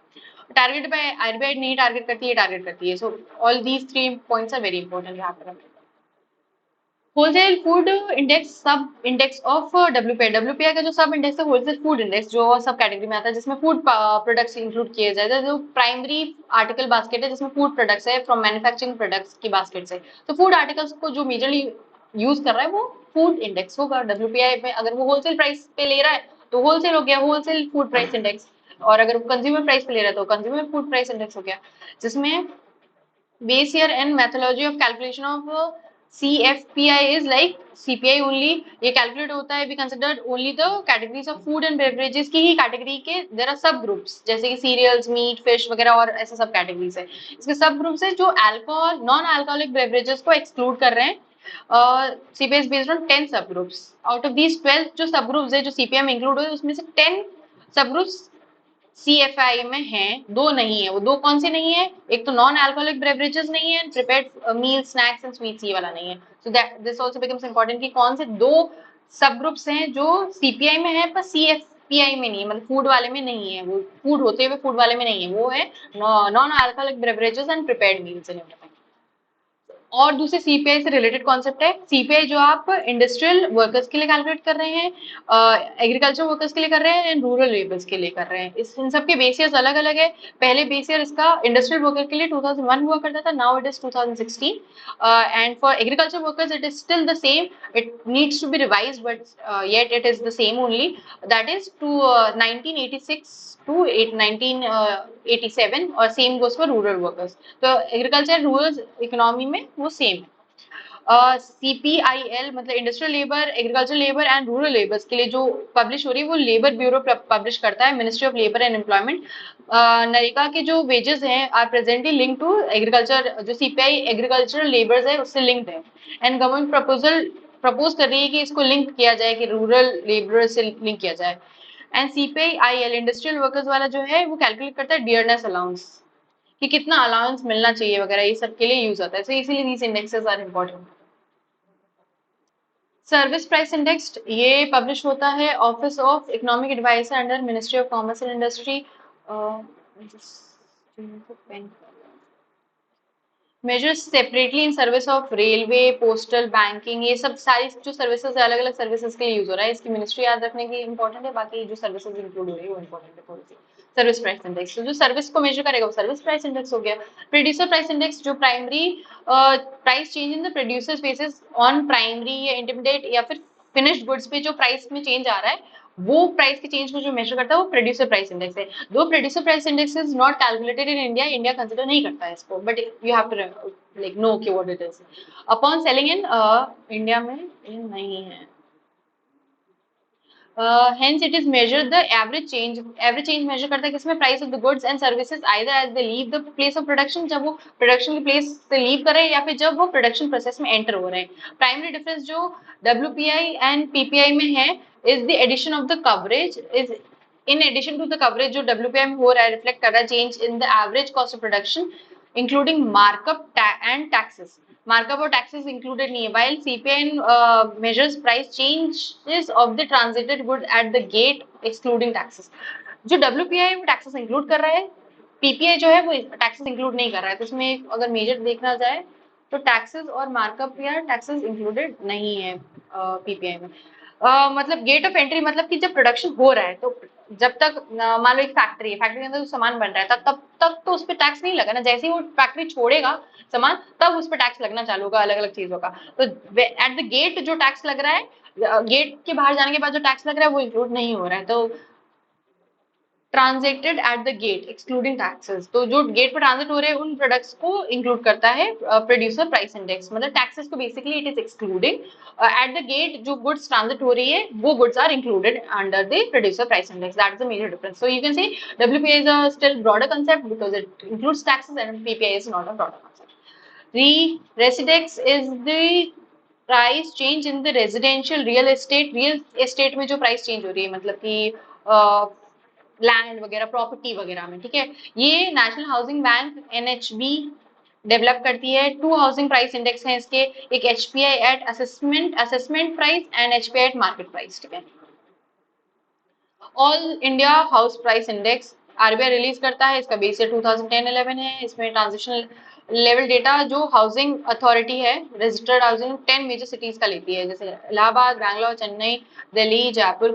टारगेट बाय आरबीआई नहीं टारगेट करती है, टारगेट करती है। So all these 3 points are very important यहाँ पर। Wholesale food index sub index of WPI, WPI का जो सब इंडेक्स है होलसेल फूड इंडेक्स, जो सब कैटेगरी में आता है जिसमें फूड प्रोडक्ट्स इंक्लूड किए जाते हैं, जो प्राइमरी आर्टिकल बास्केट है जिसमें फूड प्रोडक्ट्स है फ्रॉम मैन्युफैक्चरिंग प्रोडक्ट्स की बास्केट से। तो फूड आर्टिकल्स को जो मेजरली यूज कर रहा है वो फूड इंडेक्स होगा डब्ल्यूपीआई में। अगर वो होलसेल प्राइस पे ले रहा है तो होलसेल हो गया होलसेल फूड प्राइस इंडेक्स, और अगर वो कंज्यूमर प्राइस पे ले रहा है तो कंज्यूमर फूड प्राइस इंडेक्स हो गया, जिसमें base year and methodology of calculation of CFPI is like CPI only। ये calculate होता है, we consider only the categories of food and beverages की ही category के there are sub groups जैसे कि cereals, meat, fish वगैरह और ऐसे सब categories है। इसके sub groups है जो alcohol non alcoholic beverages को exclude कर रहे हैं। CPI is based on 10 sub groups। out of these 12 जो sub groups है जो CPI में include हुए उसमें से 10 sub groups CFI में है, 2 नहीं है। वो 2 कौन से नहीं है? एक तो नॉन अल्कोहलिक बेवरेजेस नहीं है, prepared meal snacks and sweets ये वाला नहीं है। So that this also becomes important कि कौन से 2 सब ग्रुप्स हैं जो सीपीआई में है पर सीएफपीआई में नहीं है, मतलब फूड वाले में नहीं है, वो फूड होते हुए फूड वाले में नहीं है, वो है non alcoholic beverages and prepared meals and everything. और दूसरे सीपीआई से रिलेटेड कॉन्सेप्ट है सीपीआई जो आप इंडस्ट्रियल वर्कर्स के लिए कैलकुलेट कर रहे हैं, एग्रीकल्चर वर्कर्स के लिए कर रहे हैं एंड रूरल लेबर्स के लिए कर रहे हैं। इन सब के बेस ईयर्स अलग अलग है। पहले बेस ईयर इसका इंडस्ट्रियल वर्कर के लिए 2001 हुआ करता था, now it is 2016 and for agriculture workers it is still the same, it needs to be revised but yet it is the same only, that is to 1986 to 1987 और same goes for rural workers. तो agriculture rural economy में वो same है। CPIL मतलब industrial labour, agriculture labour and rural labours के लिए जो publish हो रही है वो लेबर ब्यूरो पब्लिश करता है, ministry of labour and employment. NREGA के जो वेजेस हैं are presently link to agriculture, जो CPI एग्रीकल्चरल लेबर्स है उससे लिंक्ड है, एंड गवर्नमेंट प्रपोज कर रही है कि इसको लिंक किया जाए, कि रूरल लेबर से लिंक किया जाए। एंड CPIL इंडस्ट्रियल वर्कर्स वाला जो है वो कैलकुलेट करता है डियरनेस अलाउंस, कि कितना अलाउंस मिलना चाहिए वगैरह, ये सब के लिए यूज होता है। सो इसीलिए these indexes are important. Service price index ये पब्लिश होता है office of economic adviser under ministry of commerce and industry. Measures separately in service of railway, postal, banking, ये सब सारी जो सर्विसेज है अलग अलग सर्विसेज के लिए यूज हो रहा है। इसकी मिनिस्ट्री याद रखने की इंपॉर्टेंट है, बाकी जो सर्विसेज इंक्लूड हो रही है वो इंपॉर्टेंट है थोड़ी सी। सर्विस प्राइस इंडेक्स, तो जो सर्विस को मेजर करेगा वो सर्विस प्राइस इंडेक्स हो गया। प्रोड्यूसर प्राइस इंडेक्स जो primary price change in the producers basis on primary या इंटरमीडिएट या फिर फिनिश्ड गुड्स पे जो प्राइस में चेंज आ रहा है, वो प्राइस के चेंज को जो मेजर करता है वो प्रोड्यूसर प्राइस इंडेक्स है। दो producer price index is not calculated in India, India consider नहीं करता है इसको, but you have to like know कि what it is. Upon selling in India में ये नहीं है। Hence it is measured the average change measure करता है किसमें, price of the goods and services either as they leave the place of production, जब वो प्रोडक्शन के प्लेस से लीव कर रहे हैं या फिर जब वो प्रोडक्शन प्रोसेस में एंटर हो रहे हैं। प्राइमरी डिफरेंस जो WPI एंड PPI में है is the addition of the coverage, is in addition to the coverage जो WPI में हो रहा है, रिफ्लेक्ट कर रहा है change in the average cost of production including markup and taxes. Markup और टैक्सेस इंक्लूडेड नहीं है, while CPI measures price changes of the transited good at the gate excluding taxes। जो WPI वो टैक्सेस इंक्लूड कर रहा है, PPI जो है वो टैक्सेस इंक्लूड नहीं कर रहा है। तो इसमें अगर मेजर देखना जाए तो टैक्सेस और मार्कअप या टैक्सेस इंक्लूडेड नहीं है PPI में। मतलब गेट ऑफ एंट्री मतलब कि जब प्रोडक्शन हो रहा है तो जब तक मान लो एक फैक्ट्री है, फैक्ट्री के अंदर जो सामान बन रहा है तब तक तो उस पर टैक्स नहीं लगा ना, जैसे ही वो फैक्ट्री छोड़ेगा सामान तब उस पर टैक्स लगना चालू होगा अलग अलग चीजों का। तो एट द गेट जो टैक्स लग रहा है, गेट के बाहर जाने के बाद जो टैक्स लग रहा है वो इंक्लूड नहीं हो रहा है। तो transited at the gate excluding taxes, तो जो गेट पर ट्रांजिट हो रहे हैं उन प्रोडक्ट्स को इंक्लूड करता है प्रोड्यूसर प्राइस इंडेक्स। मतलब टैक्सेस को basically it is excluding, at the gate जो गुड्स ट्रांजिट हो रही है वो goods are included under the producer price index. That is the major difference. So you can say WPI is a still broader concept because it includes taxes, and PPI is not a broader concept. The Residex is the price change in the residential real estate में जो price change हो रही है, मतलब कि land वगैरह property वगैरह में, ठीक है। ये national housing bank NHB develop करती है। 2 हाउसिंग प्राइस इंडेक्स हैं इसके, एक HPI at assessment price and HPI at market price, ठीक है। All India house price index RBI release करता है, इसका बेस ईयर 2010-11 है। इसमें ट्रांजिशनल लेवल डेटा जो हाउसिंग अथॉरिटी है रजिस्टर्ड हाउसिंग 10 मेजर सिटीज का लेती है, जैसे इलाहाबाद, बैंगलोर, चेन्नई, दिल्ली, जयपुर,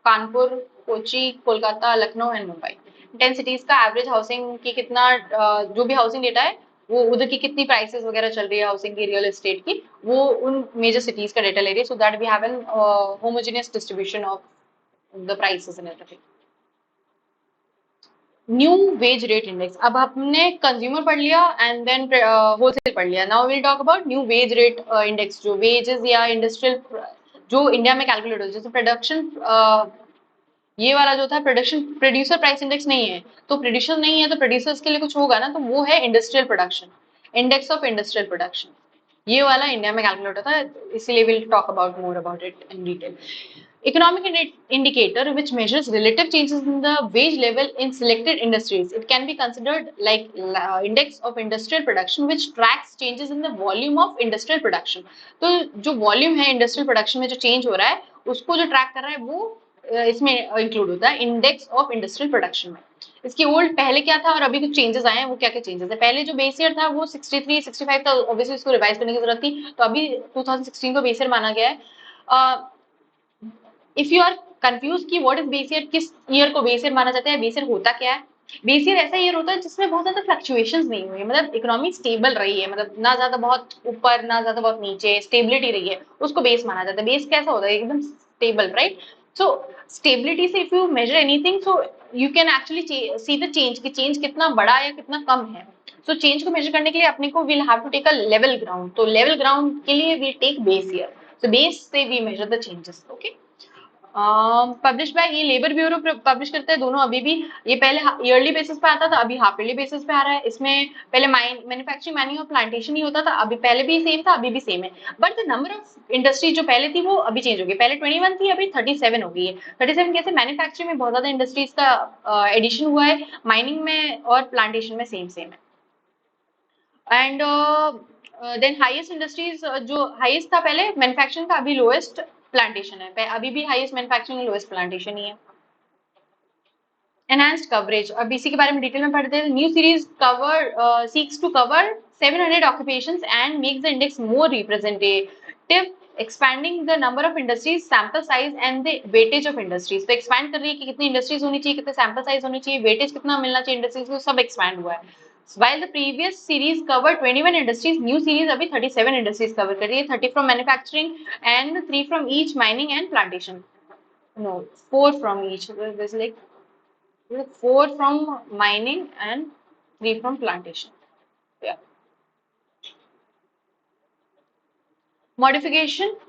कानपुर, कोची, कोलकाता, लखनऊ एंड मुंबई। 10 सिटीज का एवरेज हाउसिंग की कितना जो भी हाउसिंग डेटा है वो उधर की कितनी प्राइसेस वगैरह चल रही है हाउसिंग की, रियल एस्टेट की, वो उन मेजर सिटीज का डेटा ले रही है, so that we have an homogeneous distribution of the prices and everything. New wage rate index, अब हमने कंज्यूमर पढ़ लिया एंड देन होलसेल पढ़ लिया। Now will talk about new wage rate index, जो वेजेस या इंडस्ट्रियल जो इंडिया में कैलकुलेट होता है, जैसे प्रोडक्शन ये वाला जो था प्रोडक्शन प्रोड्यूसर प्राइस इंडेक्स नहीं है, तो प्रोड्यूसर नहीं है तो प्रोड्यूसर्स के लिए कुछ होगा ना, तो वो है industrial production, index of industrial production, ये वाला इंडिया में कैलकुलेट होता है, इसीलिए will talk about more about it in detail. Economic indicator which measures relative changes in the wage level in selected industries. It can be considered like index of industrial production which tracks changes in the volume of industrial production. तो जो volume है industrial production में जो change हो रहा है उसको जो track कर रहा है वो इसमें include होता है index of industrial production में। इसकी ओल्ड पहले क्या था और अभी कुछ चेंजेस आए हैं, वो क्या क्या चेंजेस है। पहले जो बेस ईयर था वो 63 65 था, ऑब्वियसली इसको रिवाइज करने की जरूरत थी, तो अभी 2016 को बेस ईयर माना गया है। इफ यू आर कंफ्यूज कि व्हाट इज बेस ईयर, किस ईयर को बेस ईयर माना जाता है, बेस ईयर होता क्या है। बेस ईयर ऐसा ईयर होता है जिसमें बहुत ज्यादा फ्लक्चुएशंस नहीं हुई, मतलब इकोनॉमी स्टेबल रही है, मतलब ना ज्यादा बहुत ऊपर ना ज्यादा बहुत नीचे, स्टेबिलिटी रही है, उसको बेस माना जाता है। बेस कैसा होता है, एकदम स्टेबल, राइट। सो स्टेबिलिटी से if you measure anything so you can actually see the change, कि चेंज कितना बड़ा या कितना कम है। सो चेंज को मेजर करने के लिए अपने को will have to take a level ground, तो लेवल ग्राउंड के लिए we take base year, so base से we measure the changes. Okay, publish by, ये लेबर ब्यूरो पब्लिश करता है दोनों अभी भी। ये पहले ईयरली बेसिस पे आता था, अभी हाफ ईयरली बेसिस पे आ रहा है। इसमें पहले मैन्युफैक्चरिंग, माइनिंग और प्लांटेशन ही होता था, अभी पहले भी सेम था, अभी भी सेम है। But the number of industry जो पहले थी वो अभी चेंज हो गई, पहले 21 थी, अभी 37 हो गई है। 37 कैसे? मैन्युफैक्चरिंग में बहुत ज्यादा इंडस्ट्रीज का एडिशन हुआ है, माइनिंग में और प्लांटेशन में सेम सेम है। एंड देन हाईएस्ट इंडस्ट्रीज, जो हाईएस्ट था पहले मैन्युफैक्चरिंग का, अभी लोएस्ट प्लांटेशन है, अभी भी हाईएस्ट मैन्युफैक्चरिंग, लोएस्ट प्लांटेशन ही है। एनहांस्ड कवरेज, अब इसी के बारे में डिटेल में पढ़ते हैं। New series cover seeks to cover 700 occupations and makes the index more representative, expanding the number of industries, sample size and the weightage of industries। तो expand कर रही है कि कितनी इंडस्ट्रीज होनी चाहिए, कितने sample size होनी चाहिए, weightage कितना मिलना चाहिए इंडस्ट्रीज को, सब expand हुआ है। While the previous series covered 21 industries, new series अभी 37 industries cover कर रही है, 30 from manufacturing and 3 from each mining and plantation। No, 4 from each, there's like 4 from mining and 3 from plantation। Yeah. Modification,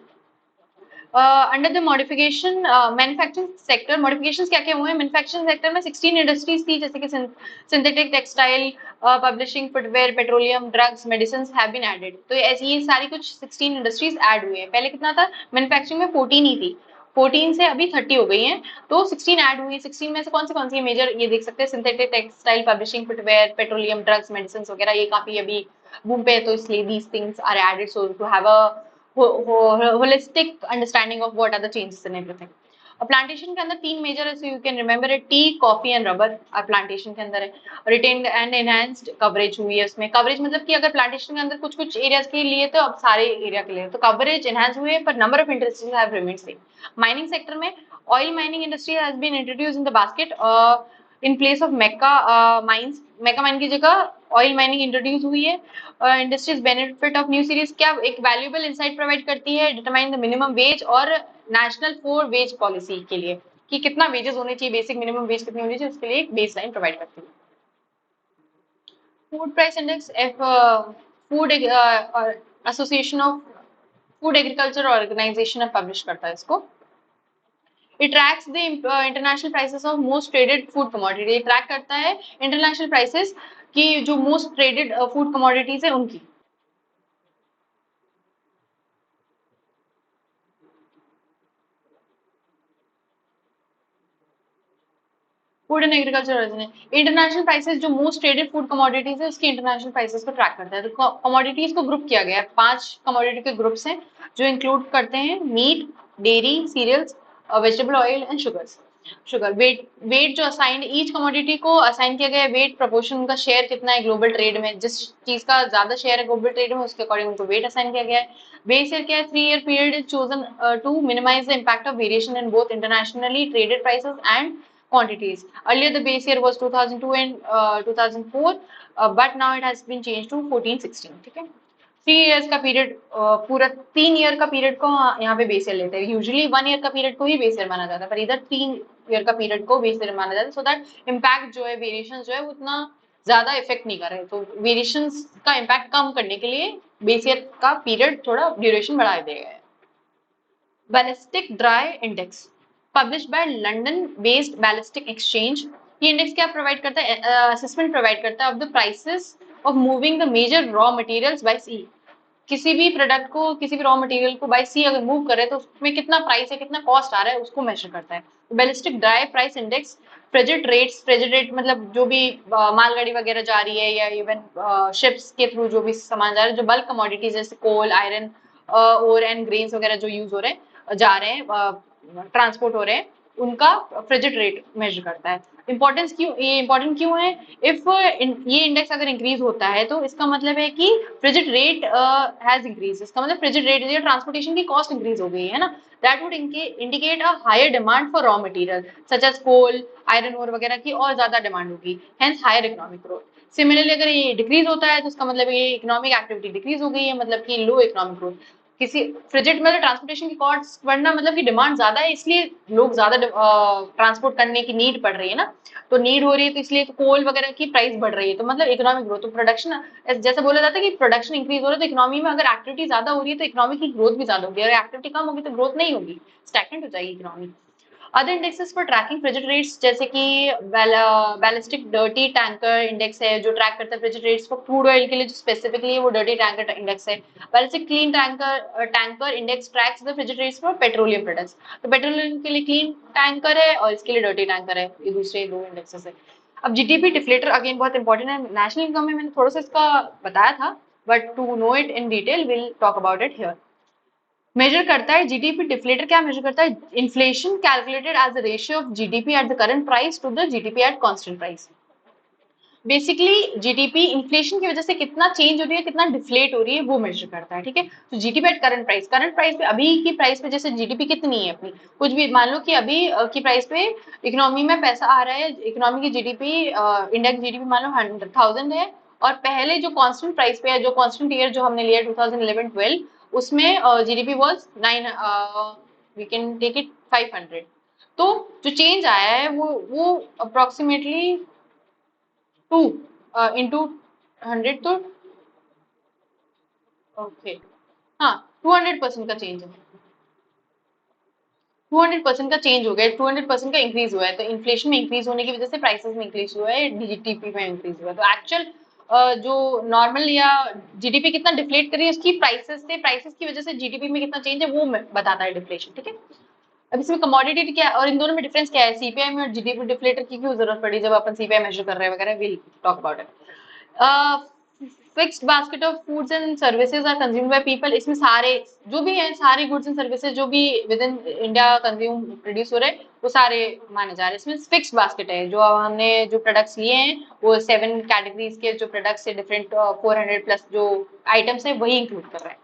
under the modification manufacturing sector, modifications क्या क्या हुए हैं manufacturing sector में? 16 industries थी, जैसे कि synthetic textile, publishing, footwear, petroleum, drugs, medicine have been added. तो ऐसी ये सारी कुछ 16 इंडस्ट्रीज ऐड हुई है। पहले कितना था मैन्युफैक्चरिंग में? 14 ही थी, 14 से अभी 30 हो गई हैं, तो 16 ऐड हुई। 16 में से कौन सी मेजर, ये देख सकते हैं, synthetic textile, publishing, footwear, petroleum, drugs, medicine वगैरह, ये काफी अभी बूम पे है, तो इसलिए these things are added so to have a holistic understanding of what are the changes in everything। और प्लांटेशन के अंदर 3 मेजर है, so you can remember it, T, coffee and rubber plantation के अंदर है। रिटेन्ड एंड एनहांस्ड कवरेज हुई है उसमें। कवरेज मतलब कि अगर प्लांटेशन के अंदर कुछ कुछ एरियाज के लिए, तो अब सारे एरिया के लिए तो कवरेज एनहांस हुई है, पर number of industries have remained same. Mining sector में oil mining industry has been introduced in the basket in place of mica mines. Mica mine की जगह ऑयल माइनिंग इंट्रोड्यूस हुई है। Industries benefit of new series, क्या एक valuable insight provide करती है, determine the minimum wage और national floor wage policy के लिए, कि कितना वेजेस होने चाहिए, बेसिक मिनिमम वेज कितनी होनी चाहिए, उसके लिए एक बेस लाइन प्रोवाइड करती है। Food price index, food association of food agriculture organisation publish करता है इसको। It tracks the international prices of most traded food commodity, track करता है इंटरनेशनल प्राइसेस की जो मोस्ट ट्रेडेड फूड कमोडिटीज है उनकी। Food and agriculture international prices, जो मोस्ट ट्रेडेड फूड कमोडिटीज है उसकी इंटरनेशनल प्राइसेस को ट्रैक करता है। तो कमोडिटीज को ग्रुप किया गया है, 5 कमोडिटी के ग्रुप्स हैं जो इंक्लूड करते हैं meat, dairy, cereals, vegetable oil and sugar. Weight जो असाइंड ईच कमोडिटी को असाइन किया गया है, वेट प्रोपोर्शन, उनका शेयर कितना है ग्लोबल ट्रेड में, जिस चीज का ज्यादा शेयर है ग्लोबल ट्रेड में उसके अकॉर्डिंग उनको वेट असाइन किया गया है। बेस ईयर क्या है? 3-year period is chosen to minimise the impact of variation in both internationally traded prices and quantities। Earlier the base year was 2002 and 2004, but now it has been changed to 14-16। ठीक है, 3 years का period, पूरा 3 year का period को यहाँ पे base year लेते हैं। यूजुअली 1 ईयर का पीरियड को ही बेस ईयर माना जाता है, पर इधर 3 ईयर का पीरियड को बेस ईयर माना जाता है, सो दैट इम्पैक्ट जो है, वेरिएशन जो है, वो उतना ज्यादा इफेक्ट नहीं कर रहे। तो वेरिएशन का इम्पैक्ट कम करने के लिए बेस ईयर का पीरियड थोड़ा ड्यूरेशन बढ़ा दिया गया है। Ballistic dry index publish by London based ballistic exchange. ये इंडेक्स क्या प्रोवाइड करता है? असेसमेंट प्रोवाइड करता है of the prices of moving the major raw materials by sea. किसी भी प्रोडक्ट को, किसी भी रॉ मटेरियल को बाय सी अगर मूव करे तो उसमें कितना प्राइस है, कितना कॉस्ट आ रहा है, उसको मेजर करता है। Ballistic dry price index frigid rates, frigid rate मतलब जो भी मालगाड़ी वगैरह जा रही है या इवन शिप्स के थ्रू जो भी सामान जा रहा है, जो बल्क कमोडिटीज जैसे कोल, आयरन और एंड ग्रेन्स वगैरह जो यूज हो रहे हैं, जा रहे हैं, ट्रांसपोर्ट हो रहे हैं, उनका फ्रिजिड रेट मेजर करता है। इंपॉर्टेंस क्यों, ये इंपॉर्टेंट क्यों है? इफ ये इंडेक्स अगर इंक्रीज होता है तो इसका मतलब है कि फ्रिजिड रेट हैज इंक्रीज, इसका मतलब फ्रिजिड रेट या ट्रांसपोर्टेशन की कॉस्ट इंक्रीज हो गई है ना, that would indicate a higher demand for raw material such as coal, iron ore वगैरह की और ज्यादा डिमांड होगी, hence higher economic growth. Similarly अगर ये डिक्रीज होता है तो इसका मतलब ये इकोनॉमिक एक्टिविटी डिक्रीज हो गई है, मतलब कि लो इकोनॉमिक ग्रोथ। किसी फ्रिजिड मतलब ट्रांसपोर्टेशन की कॉस्ट बढ़ना मतलब कि डिमांड ज्यादा है, इसलिए लोग ज्यादा ट्रांसपोर्ट करने की नीड पड़ रही है ना, तो नीड हो रही है, तो इसलिए तो कोल वगैरह की प्राइस बढ़ रही है, तो मतलब इकोनॉमिक ग्रोथ, तो प्रोडक्शन जैसे बोला जाता है कि प्रोडक्शन इंक्रीज हो रहा है, तो इकोनॉमी में अगर एक्टिविटी ज्यादा हो रही है तो इकोनॉमी की ग्रोथ भी ज्यादा होगी, अगर एक्टिविटी कम होगी तो ग्रोथ नहीं होगी, स्टैग्नेंट हो जाएगी economy. Other indexes for tracking freight rates जैसे कि बैलिस्टिक डर्टी टैंकर इंडेक्स है जो ट्रैक करता है फ्रिजिड रेट्स को क्रूड ऑयल के लिए, जो स्पेसिफिकली वो डर्टी टैंकर इंडेक्स है। Ballistic clean tanker index tracks the frigid rates for petroleum products, तो पेट्रोलियम के लिए क्लीन टैंकर है और इसके लिए डर्टी टैंकर है, ये दूसरे दो इंडेक्सेस है। अब जीडीपी डिफ्लेटर अगेन बहुत इंपॉर्टेंट है, नेशनल इनकम में मैंने थोड़ा सा इसका बताया था, but to know it in detail will talk about it here. Measure करता है जीडीपी डिफ्लेटर, क्या मेजर करता है, inflation calculated as the ratio of GDP at the current price to the GDP at constant price. Basically GDP inflation की वजह से कितना change हो रही है, कितना डिफ्लेट हो रही है, वो मेजर करता है, ठीक है। तो जीडीपी एट करंट प्राइस पे अभी की प्राइस पे जैसे जीडीपी कितनी है अपनी, कुछ भी मान लो कि अभी की प्राइस पे इकोनॉमी में पैसा आ रहा है, इकोनॉमी की जीडीपी इंडेक्स जीडीपी मान लो 100,000 है, और पहले जो कांस्टेंट प्राइस पे है, जो कांस्टेंट ईयर जो हमने लिया 2011-12, उसमें GDP was 9, we can take it 500। तो जो चेंज आया है वो अप्रोक्सीमेटली 2 इंटू 100, तो ओके, हाँ 200% का चेंज है, 200% का चेंज हो गया, 200% का इंक्रीज हुआ है, तो इन्फ्लेशन में इंक्रीज होने की वजह से प्राइसेस में इंक्रीज हुआ है, जीडीपी में इंक्रीज हुआ है, तो एक्चुअल जो नॉर्मल या जीडीपी कितना डिफ्लेट कर रही है उसकी प्राइसेस से, प्राइसेस की वजह से जीडीपी में कितना चेंज है वो बताता है डिफ्लेशन, ठीक है। अब इसमें कमोडिटी क्या और इन दोनों में डिफरेंस क्या है, सीपीआई में और जीडीपी डिफ्लेटर की क्यों जरूरत पड़ी जब अपन सीपीआई मेजर कर रहे हैं वगैरह, will talk about it. Fixed basket of foods and services are consumed by people, इसमें सारे जो भी हैं, सारे गुड्स एंड सर्विसेज जो भी with in India consume produce हो रहे हैं वो सारे माने जा रहे हैं, इसमें फिक्स्ड बास्केट है, जो हमने जो प्रोडक्ट्स लिए हैं वो 7 कैटेगरीज के जो प्रोडक्ट्स है, डिफरेंट 400 प्लस जो आइटम्स है वही इंक्लूड कर रहा है।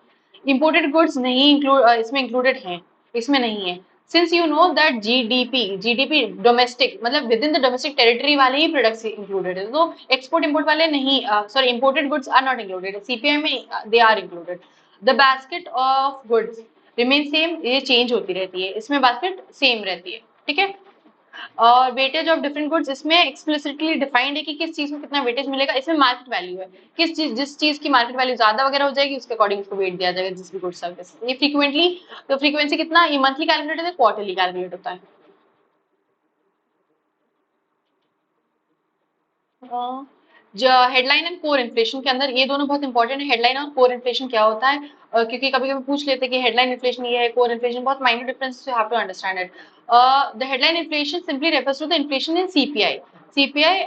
इंपोर्टेड गुड्स नहीं इंक्लूड इसमें इंक्लूडेड हैं, इसमें नहीं है। Since you know that GDP domestic मतलब within the domestic territory वाले ही प्रोडक्ट्स इंक्लूडेड है, तो एक्सपोर्ट इंपोर्ट वाले नहीं, sorry imported goods are not included, CPI में they are included. The basket of goods remain same, ये change होती रहती है, इसमें बास्केट सेम रहती है, ठीक है। और वेटेज ऑफ डिफरेंट गुड्स इसमें एक्सप्लिसिटली डिफाइंड है कि किस चीज में कितना वेटेज मिलेगा, इसमें मार्केट वैल्यू है, किस चीज जिस चीज की मार्केट वैल्यू ज्यादा वगैरह हो जाएगी उसके अकॉर्डिंग उसको वेट दिया जाएगा, जिस भी गुड सर्विस। ये फ्रीक्वेंटली, तो फ्रीक्वेंसी कितना, ये मंथली कैलकुलेट होता है, क्वार्टरली कैलकुलेट होता है। जो हेडलाइन एंड कोर इन्फ्लेशन के अंदर ये दोनों बहुत इंपॉर्टेंट है, हेडलाइन और कोर इन्फ्लेशन क्या होता है, क्योंकि कभी कभी पूछ लेते हैं कि हेडलाइन इन्फ्लेशन ये है, कोर इन्फ्लेशन, बहुत minor difference, you have to understand it. The headline inflation simply refers to the inflation in CPI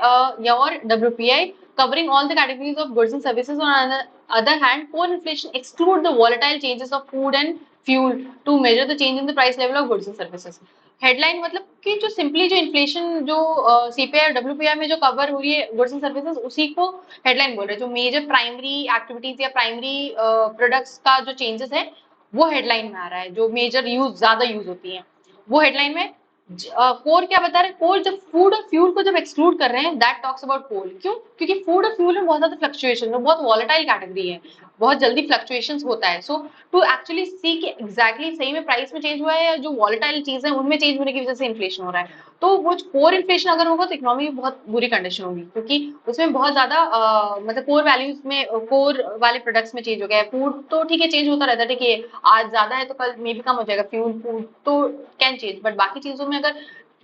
या और WPI covering all the categories of goods and services. On the other hand, core inflation exclude the volatile changes of food and fuel to measure the change in the price level of goods and services. Headline मतलब कि जो simply जो inflation जो CPI और WPI में जो cover हो रही है गुड्स एंड सर्विसेज, उसी को हेडलाइन बोल रहे हैं, जो मेजर प्राइमरी एक्टिविटीज या प्राइमरी प्रोडक्ट्स का जो चेंजेस है वो हेडलाइन में आ रहा है, जो मेजर यूज ज्यादा यूज होती है वो हेडलाइन में। कोर क्या बता रहे हैं, कोर जब फूड और फ्यूल को जब एक्सक्लूड कर रहे हैं, दैट टॉक्स अबाउट कोल, क्यों, क्योंकि फूड और फ्यूल में बहुत ज्यादा फ्लक्चुएशन है, बहुत वॉलेटाइल कैटेगरी है, बहुत जल्दी फ्लक्चुएशंस होता है, सो टू एक्चुअली सी कि एग्जैक्टली सही में प्राइस में चेंज हुआ है या जो वॉलेटाइल चीज है उनमें चेंज होने की वजह से इन्फ्लेशन हो रहा है, तो वो कोर इन्फ्लेशन अगर होगा तो इकोनॉमी में बहुत बुरी कंडीशन होगी, क्योंकि उसमें बहुत ज्यादा मतलब कोर वैल्यूज में, कोर वाले प्रोडक्ट्स में चेंज हो गया है। फूड तो ठीक है चेंज होता रहता है, ठीक है आज ज्यादा है तो कल मे भी कम हो जाएगा, फ्यूल फूड तो कैन चेंज, बट बाकी चीजों में अगर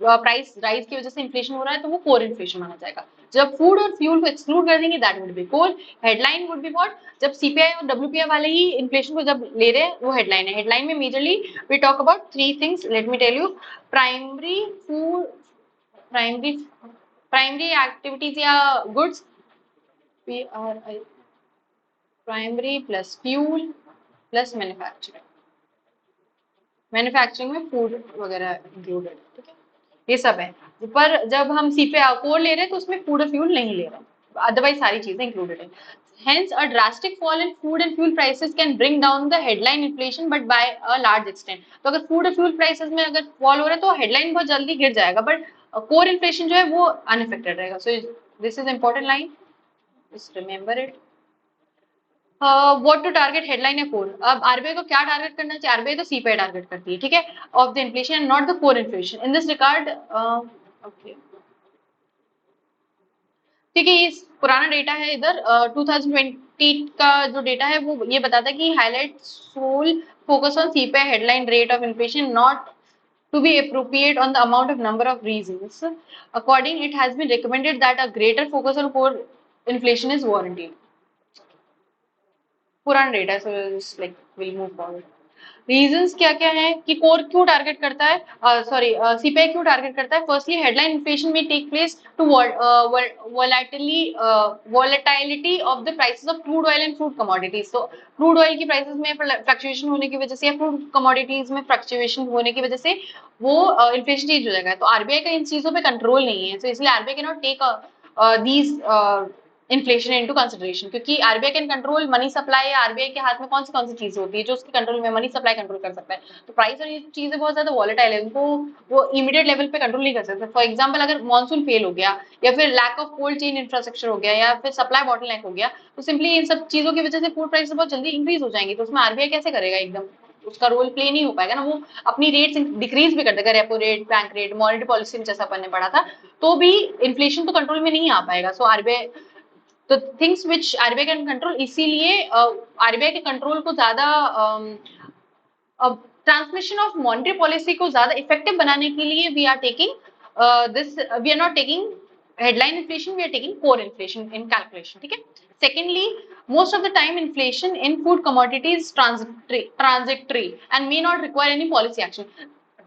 प्राइस राइज की वजह से इन्फ्लेशन हो रहा है तो वो कोर इन्फ्लेशन माना जाएगा। जब फूड और फ्यूल को एक्सक्लूड कर देंगे that would be core. Headline would be what, जब सीपीआई और डब्ल्यूपीआई वाले ही इन्फ्लेशन को जब ले रहे हैं वो हेडलाइन है। हेडलाइन में majorly we talk about three things, let me tell you. Primary food, primary primary activities या goods, P R I, primary plus fuel plus manufacturing, manufacturing में फूड वगैरह इंक्लूडेड, ठीक है, ये सब है। पर जब हम सीपीआई कोर ले रहे हैं तो उसमें फूड और फ्यूल नहीं ले रहे, अदरवाइज सारी चीजें इंक्लूडेड है। Hence, a drastic fall in food and fuel prices can bring down the headline inflation, but by a large extent. तो अगर फूड और फ्यूल प्राइसेस में अगर फॉल हो रहा है तो हेडलाइन बहुत जल्दी गिर जाएगा, बट कोर इन्फ्लेशन जो है वो अनअफेक्टेड रहेगा। So this is important line, just remember it. What to target headline या कोर। अब आरबीआई को क्या टारगेट करना चाहिए, आरबीआई तो सीपीआई टारगेट करती है, ठीक है, of the inflation and not the core inflation in this regard. Okay, ठीक है, ये पुराना डेटा है इधर 2020 का जो डेटा है वो ये बताता है कि highlight sole focus on CPI headline rate of inflation not to be appropriate on the amount of number of reasons. According, it has been recommended that a greater focus on core inflation is warranted. पुराना data, so like we'll move forward. Reasons क्या क्या है कि core क्यों target करता है, sorry CPI क्यों target करता है। फर्स्टली हेडलाइन इन्फ्लेशन में take place to volatility of the prices of crude oil and food commodities. तो क्रूड ऑयल की प्राइसेस में फ्लक्चुएशन होने की वजह से या फूड कमोडिटीज में फ्लक्चुएशन होने की वजह से वो इन्फ्लेशन चेंज हो जाएगा। तो आरबीआई का इन चीजों पे कंट्रोल नहीं है, तो इसलिए RBI can not take these inflation into consideration, क्योंकि RBI can control money supply. या आरबीआई के हाथ में कौन सी चीज होती है जो उसके कंट्रोल में, मनी सप्लाई कंट्रोल कर सकता है। तो प्राइस और ये चीजें बहुत ज्यादा वॉलेटाइल है, उनको वो इमीडिएट लेवल पे कंट्रोल नहीं कर सकते। फॉर एग्जांपल अगर मॉनसून फेल हो गया या फिर lack of cold chain infrastructure हो गया या फिर सप्लाई बॉटलनेक हो गया, तो सिंपली इन सब चीजों की वजह से फूड प्राइस बहुत जल्दी इंक्रीज हो जाएंगी। तो उसमें आरबीआई कैसे करेगा, एकदम उसका रोल प्ले नहीं हो पाएगा ना। वो अपनी रेट्स डिक्रीज भी कर देगा, repo rate, bank rate, monetary policy में जैसा अपन ने पढ़ा था, तो भी इन्फ्लेशन तो कंट्रोल में नहीं आ पाएगा। सो आरबीआई तो things which RBI can control, इसीलिए आरबीआई के कंट्रोल को ज्यादा ट्रांसमिशन ऑफ मॉनेटरी पॉलिसी को ज्यादा इफेक्टिव बनाने के लिए we are taking this, we are not taking headline inflation, we are taking core inflation in calculation, ठीक है। secondly, most of the time inflation in food commodities transitory and may not require any policy action.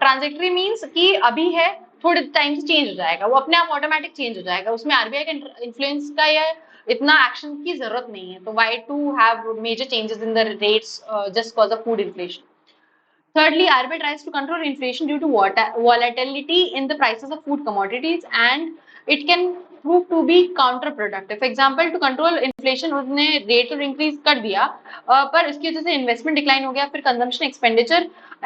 Trajectory means कि अभी है, थोड़े time से change हो जाएगा, वो अपने आप ऑटोमेटिक चेंज हो जाएगा, उसमें आरबीआई का इन्फ्लुएंस का या इतना एक्शन की जरूरत नहीं है। तो why to have major changes in the rates just cause of food inflation. Thirdly, RBI tries to control inflation due to volatility in the prices of food commodities, and it can prove to be counterproductive. For example, to control inflation, उसने rate और increase कर दिया, पर इसकी वजह से investment decline हो गया, फिर consumption expenditure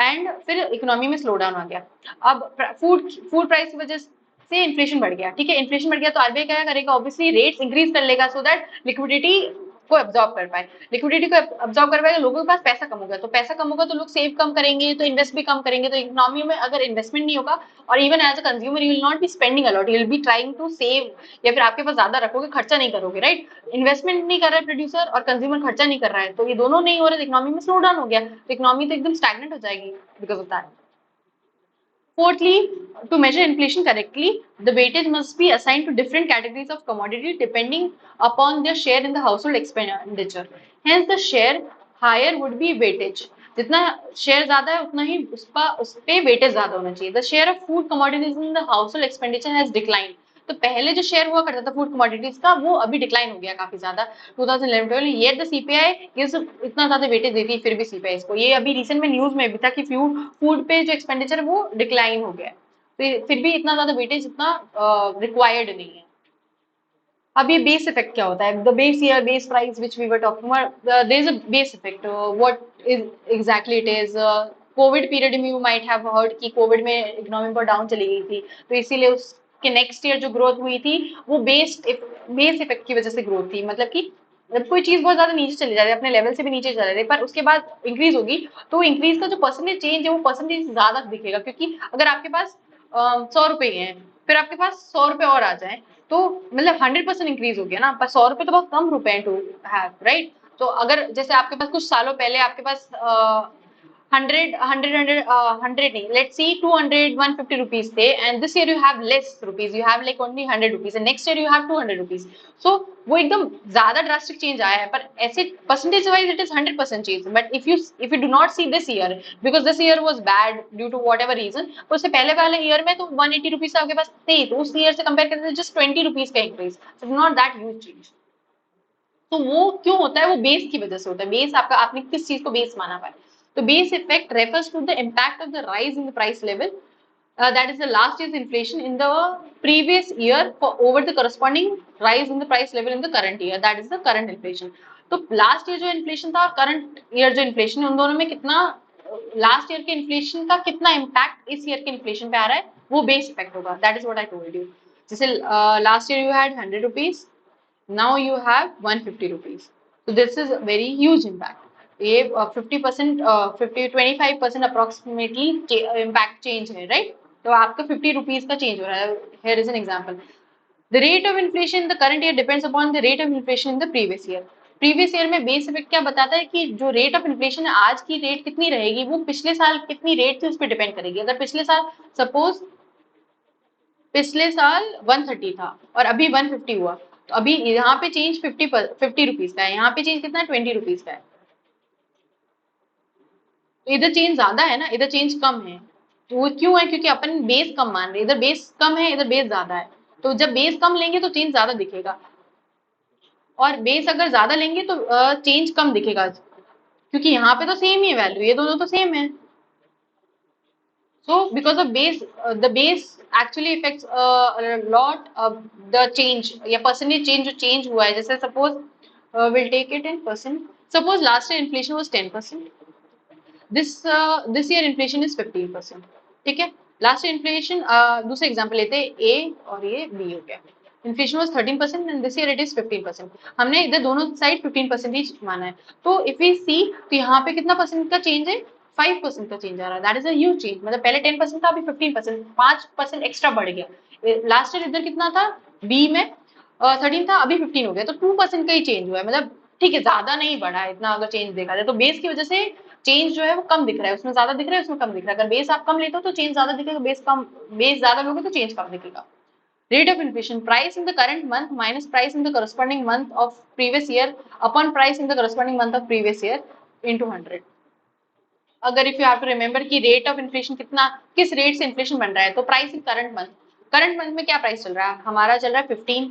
and फिर economy में slowdown आ गया। अब food price की वजह से इन्फ्लेशन बढ़ गया, ठीक है, इन्फ्लेशन बढ़ गया तो आरबीआई क्या करेगा, ऑब्वियसली रेट्स इंक्रीज कर लेगा सो दैट लिक्विडिटी को एब्जॉर्ब कर पाए। लिक्विडिटी को एब्जॉर्ब कर पाए तो लोगों के पास पैसा कम होगा, तो पैसा कम होगा तो लोग सेव कम करेंगे, तो इन्वेस्ट भी कम करेंगे। तो इकोनॉमी में अगर इन्वेस्टमेंट नहीं होगा और even as a consumer you will not be spending a lot, you will be trying to save, या फिर आपके पास ज्यादा रखोगे, खर्चा नहीं करोगे, राइट। इन्वेस्टमेंट नहीं कर रहा है प्रोड्यूसर और कंज्यूमर खर्चा नहीं कर रहा है, तो ये दोनों नहीं हो रहे, इकोनॉमी में स्लो डाउन हो गया, तो इकोनॉमी तो एकदम स्टैग्नेंट हो जाएगी because of that. Fourthly, to measure inflation correctly, the weightage must be assigned to different categories of commodity depending upon their share in the household expenditure. Hence, the share higher would be weightage. जितना share ज्यादा है उतना ही उस पे weightage ज्यादा होना चाहिए। The share of food commodities in the household expenditure has decline. तो पहले जो शेयर हुआ करता था फूड कमोडिटीज का वो अभी डिक्लाइन हो गया काफी ज्यादा 2011-12। ये द सीपीआई ये इतना ज्यादा वेटेज देती है फिर भी सीपीआई इसको, ये अभी रिसेंट में न्यूज में भी था कि फूड पे जो एक्सपेंडिचर है वो डिक्लाइन हो गया, तो फिर भी इतना ज्यादा वेटेज इतना रिक्वायर्ड नहीं है। अब ये बेस इफेक्ट क्या होता है, the base year base price which we were talking about, there is a base effect, what is exactly it is. Covid period में यू माइट हैव हर्ड कि कोविड में इकोनॉमी बहुत डाउन चली गई थी, तो इसीलिए उसके नेक्स्ट ईयर जो ग्रोथ हुई थी वो बेस इफेक्ट की वजह से ग्रोथ थी। मतलब कि जब कोई चीज बहुत ज्यादा नीचे चली जा रही है, अपने लेवल से भी नीचे चले रही है, पर उसके बाद इंक्रीज होगी, तो इंक्रीज का जो परसेंटेज चेंज है वो परसेंटेज ज्यादा दिखेगा। क्योंकि अगर आपके पास 100 रुपए है, फिर आपके पास 100 रुपए और आ जाए, तो मतलब 100% इंक्रीज हो गया ना, पर 100 रुपए तो बहुत कम रुपए हैं टू हैव, राइट। तो अगर जैसे आपके पास कुछ सालों पहले आपके पास 100 नहीं, लेट्स सी 200-150 रुपीज थे, and this year you have less rupees, you have like only 100 rupees, and next year you have 200 rupees. So वो एकदम ज्यादा ड्रास्टिक चेंज आया है, पर ऐसे percentage wise it is 100% change. But if you do not see this year, because this year was bad due to whatever reason, तो उससे पहले वाले ईयर में तो 180 रुपीज आपके पास थे, तो उस ईयर से कंपेयर करते जस्ट 20 रुपीज का increase, so not that huge change. तो वो क्यों होता है, वो बेस की वजह से होता है। बेस आपका, आपने किस चीज को बेस माना हुआ है। तो base effect refers to the impact of the rise in the price level, that is the last year's inflation in the previous year for over the corresponding rise in the price level in the current year, that is the current inflation. तो last year जो inflation था और current year जो inflation है, उन दोनों में कितना, लास्ट ईयर के इन्फ्लेशन का कितना इम्पैक्ट इस ईयर के इन्फ्लेशन पे आ रहा है, वो बेस इफेक्ट होगा। That is what I told you. जैसे last year you had 100 rupees, now you have 150 rupees, So this is a very huge impact. ये 50% 25% अप्रोक्सीमेटली इम्पैक्ट चेंज है, राइट? तो आपका 50 रुपीज का चेंज हो रहा है. Here is an example. The rate of inflation in the current year depends upon the rate of inflation in the previous year. Previous year में base effect क्या बताता है कि जो रेट ऑफ इन्फ्लेशन है आज की रेट कितनी रहेगी वो पिछले साल कितनी रेट थी उस पर डिपेंड करेगी. अगर पिछले साल सपोज पिछले साल 130 था और अभी 150 हुआ तो अभी यहाँ पे चेंज 50 रुपीज का है, यहाँ पे चेंज कितना है 20 रुपीज का है. तो इधर चेंज ज्यादा है ना, इधर चेंज कम है. तो वो क्यों है? क्योंकि अपन बेस कम मान रहे हैं, इधर बेस कम है इधर बेस ज्यादा है. तो जब बेस कम लेंगे तो चेंज ज्यादा दिखेगा और बेस अगर ज्यादा लेंगे तो चेंज कम दिखेगा क्योंकि यहाँ पे तो सेम ही है वैल्यू, ये दोनों तो सेम है. So because of base, the base actually affects a lot of the change या percentage change जो change हुआ है. जैसे suppose we'll take it in percent. Suppose last year inflation was 10%. This year inflation is 15%. ठीक है? Last year inflation दूसरे example लेते हैं A और ये B हो गया. Inflation was 13% and this year it is 15%. हमने इधर दोनों साइड 15% ही माना है. तो if we see तो यहाँ पे कितना परसेंट का चेंज है? 5% का चेंज आ रहा है. That is a huge change. मतलब पहले 10% था अभी 15%, 5% एक्स्ट्रा बढ़ गया. लास्ट ईयर इधर कितना था बी में 13 था अभी 15 हो गया तो 2% का ही चेंज हुआ है. मतलब ठीक है ज्यादा नहीं बढ़ा है इतना. अगर चेंज देखा जाए तो बेस की वजह से चेंज जो है वो कम दिख रहा है, उसमें ज्यादा दिख रहा है उसमें कम दिख रहा है. अगर बेस आप कम लेते हो तो चेंज ज्यादा दिखेगा, बेस ज्यादा लोगे तो चेंज कम दिखेगा. Rate of inflation: price in the current month minus price in the corresponding month of previous year upon price in the corresponding month of previous year into 100. अगर if you have to remember कि rate of inflation कितना किस rate से inflation बन रहा है तो price in current month में क्या प्राइस चल रहा है हमारा चल रहा है 15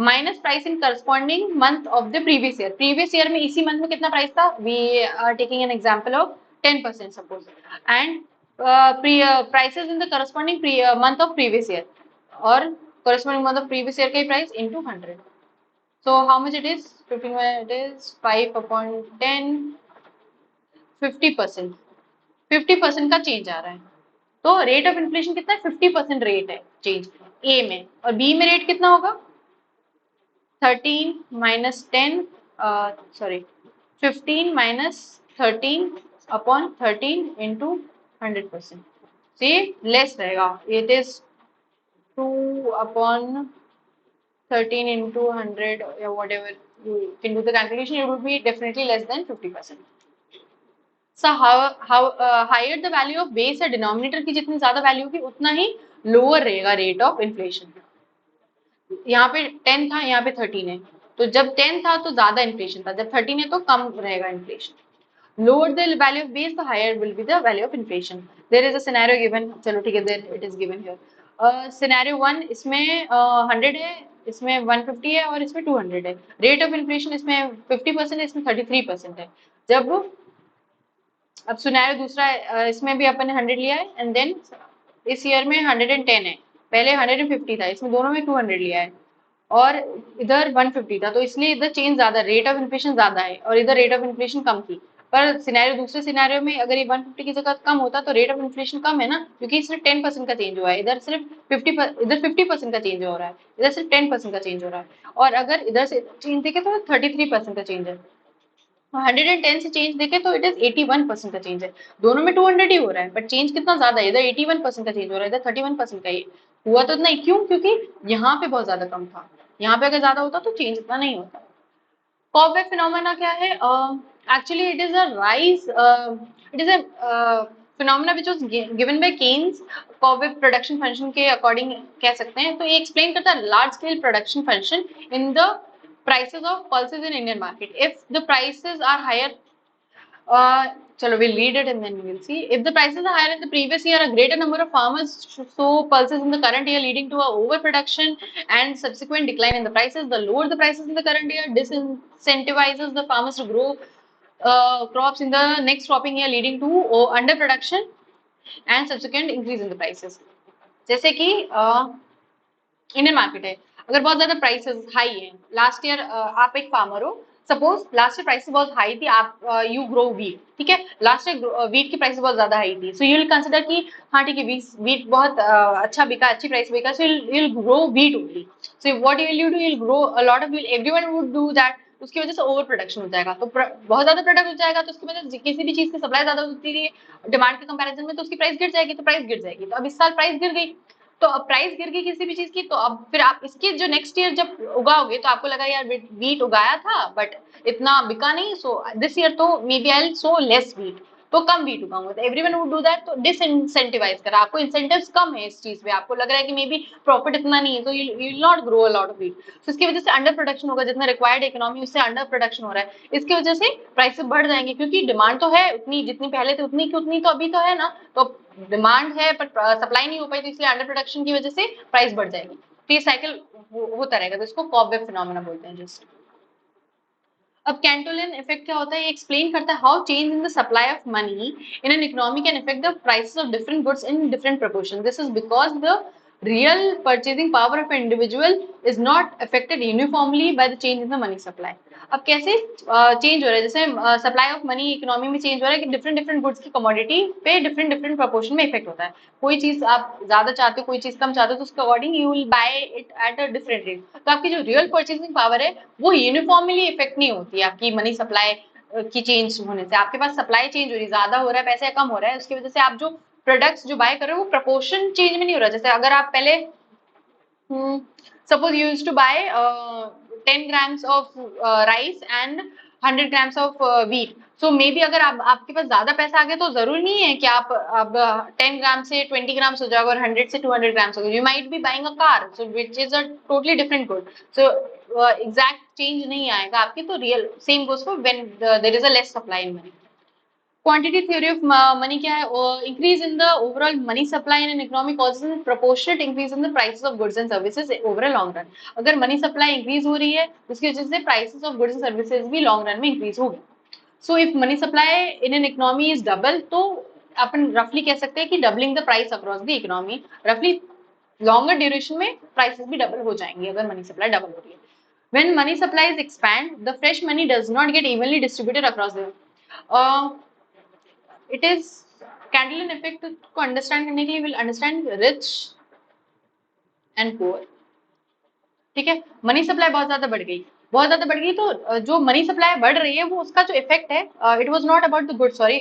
minus price in corresponding month of the previous year में इसी मंथ में कितना प्राइस था. We are taking an example of 10% suppose and prices in the corresponding month of previous year और corresponding month of previous year का price into 100. So how much it is 15 it is 5/10 50%. 50% का change आ रहा है. तो rate of inflation कितना है 50% rate है change ए में और बी में रेट कितना होगा 13 minus 10 sorry 15 minus 13 upon 13 into 100%. से लेस रहेगा. It is 2 upon 13 into 100 or whatever you can do the calculation, it would be definitely less than 50%. So higher the value of base है denominator की जितनी ज्यादा value होगी उतना ही lower रहेगा rate of inflation. यहाँ पे 10 था यहाँ पे 13 है तो जब 10 था तो ज्यादा इन्फ्लेशन था, जब 13 है तो कम रहेगा inflation. Lower the value of base the higher will be the value of inflation. There is a scenario given. चलो ठीक है there it is given here. Scenario 1 इसमें 100 है, इसमें 150 है और इसमें 200 है. रेट ऑफ इन्फ्लेशन इसमें 50% है, इसमें 33% है. जब अब सिनेरियो दूसरा इसमें भी अपन ने 100 लिया है एंड देन इस ईयर में 110 है, पहले 150 था, इसमें दोनों में 200 लिया है और इधर 150 था तो इसलिए इधर चेंज ज्यादा, रेट ऑफ इन्फ्लेशन ज्यादा है और इधर रेट ऑफ इन्फ्लेशन कम थी. पर सिनेरियो दूसरे सिनेरियो में अगर ये 150 की जगह कम होता तो रेट ऑफ इन्फ्लेशन कम है ना क्योंकि सिर्फ 10% का चेंज हुआ है, इधर सिर्फ 50% का चेंज हो रहा है, इधर सिर्फ 10% का चेंज हो रहा है. और अगर इधर से चेंज देखे तो 33% का चेंज है. 110 से चेंज देखे तो इट इज 81% का चेंज है. दोनों में 200 ही हो रहा है बट चेंज कितना ज्यादा है, इधर 81% का चेंज हो रहा है, इधर 31% का ही हुआ. तो इतना क्यों? क्योंकि यहाँ पे बहुत ज्यादा कम था, यहाँ पे अगर ज्यादा होता तो चेंज इतना नहीं होता. कॉबवेब फिनोमेना क्या है? Actually it is a rise, it is a phenomena which was given by Keynes. Cobweb production function के अकॉर्डिंग कह सकते हैं. तो ये एक्सप्लेन करता है large scale production function in the prices of pulses in Indian market. If the prices are higher, chalo we'll read it and then we'll see. If the prices are higher in the previous year, a greater number of farmers sow pulses in the current year, leading to a overproduction and subsequent decline in the prices. The lower the prices in the current year, disincentivizes the farmers to grow crops in the next cropping year, leading to underproduction and subsequent increase in the prices. जैसे कि Indian market है, अगर बहुत ज्यादा prices high है, last year आप एक farmer हो, सपोज लास्ट ईयर प्राइसेस बहुत हाई थी, आप यू ग्रो वीट, ठीक है, लास्ट ईयर वीट की प्राइस बहुत ज्यादा हाई थी, सो यू विल कंसिडर कि हाँ ठीक है वीट बहुत अच्छा बिका, अच्छी प्राइस बिका, so you will grow wheat only. So what you will do, you will grow a lot of, everyone would do that, उसकी वजह से ओवर प्रोडक्शन हो जाएगा, तो बहुत ज्यादा प्रोडक्ट हो जाएगा, तो उसकी वजह से किसी भी चीज की सप्लाई ज्यादा होती है डिमांड के कंपैरिजन में, तो उसकी प्राइस गिर जाएगी, तो प्राइस गिर जाएगी। तो अब इस साल प्राइस गिर गई, तो अब प्राइस गिर गई किसी भी चीज की, तो अब फिर आप इसके जो नेक्स्ट ईयर जब उगाओगे तो आपको लगा यार वीट उगाया था बट इतना बिका नहीं, सो दिस ईयर तो maybe I so less wheat, तो कम वीट उगाऊंगा, तो एवरीवन वुड डू दैट, तो डिसइंसेंटिवाइज करा, आपको इंसेंटिव्स कम है इस चीज पे, आपको लग रहा है कि मे बी प्रॉफिट इतना नहीं है, तो you will not grow a lot of wheat, तो इसकी वजह से अंडर प्रोडक्शन होगा, जितना रिक्वायर्ड इकोनॉमी उससे अंडर प्रोडक्शन हो रहा है, इसकी वजह से प्राइसेस बढ़ जाएंगे, क्योंकि डिमांड तो है उतनी जितनी पहले थी, उतनी की उतनी तो अभी तो है ना, तो डिमांड है पर सप्लाई नहीं हो पाई, तो इसलिए अंडर प्रोडक्शन की वजह से प्राइस बढ़ जाएगी, तो ये साइकिल होता रहेगा, तो इसको कॉबवेब फिनोमेना बोलते हैं जस्ट। अब कैंटोलिन इफेक्ट क्या होता है, ये एक्सप्लेन करता है how change in the supply of money in an economy can effect the prices of different goods in different proportion, this is because the real purchasing power of an individual is not affected uniformly by the change in the money supply। अब कैसे change हो रहा है, जैसे supply of money economy में change हो रहा है कि डिफरेंट डिफरेंट गुड्स की कमोडिटी पे डिफरेंट डिफरेंट प्रोपोर्शन में इफेक्ट होता है, कोई चीज आप ज्यादा चाहते हो कोई चीज कम चाहते हो, तो उसके according you will buy it at a different rate, तो आपकी जो रियल परचेसिंग पावर है वो यूनिफॉर्मली इफेक्ट नहीं होती है आपकी मनी सप्लाई की चेंज होने से, आपके पास सप्लाई चेंज हो रही है, ज्यादा हो रहा है पैसा कम हो रहा है, उसकी वजह से आप जो प्रोडक्ट्स जो बाय कर रहे हो वो प्रपोर्शन चेंज में नहीं हो रहा, जैसे अगर आप पहले suppose you used to buy 10 grams of rice and 100 grams of wheat, so maybe अगर आपके पास ज्यादा पैसा आ गया तो जरूरी नहीं है कि आप अब 10 ग्राम से 20 ग्राम्स हो जाएगा और 100 से 200 ग्राम्स होगा, you might be buying a car so which is a totally different good, so exact change नहीं आएगा आपकी, तो real same goes for when there is a less supply in money। Quantity theory of money क्या है, increase in the overall money supply in an economy causes proportionate increase in the prices of goods and services over a long run, अगर money supply increase हो रही है उसकी वजह से prices of goods and services भी long run में increase होगी, so if money supply in an economy is double, तो अपन रफली कह सकते हैं कि doubling the price across the economy, रफली लॉन्गर ड्यूरेशन में प्राइसेस भी डबल हो जाएंगे अगर मनी सप्लाई डबल हो रही है। When money supplies expand, the fresh money does not get evenly distributed across the it is Cantillon effect को अंडरस्टैंड करने के लिए will understand rich and poor, ठीक है, मनी सप्लाई बहुत ज्यादा बढ़ गई, बहुत ज्यादा बढ़ गई, तो जो मनी सप्लाई बढ़ रही है वो उसका जो इफेक्ट है, it was not about the good, sorry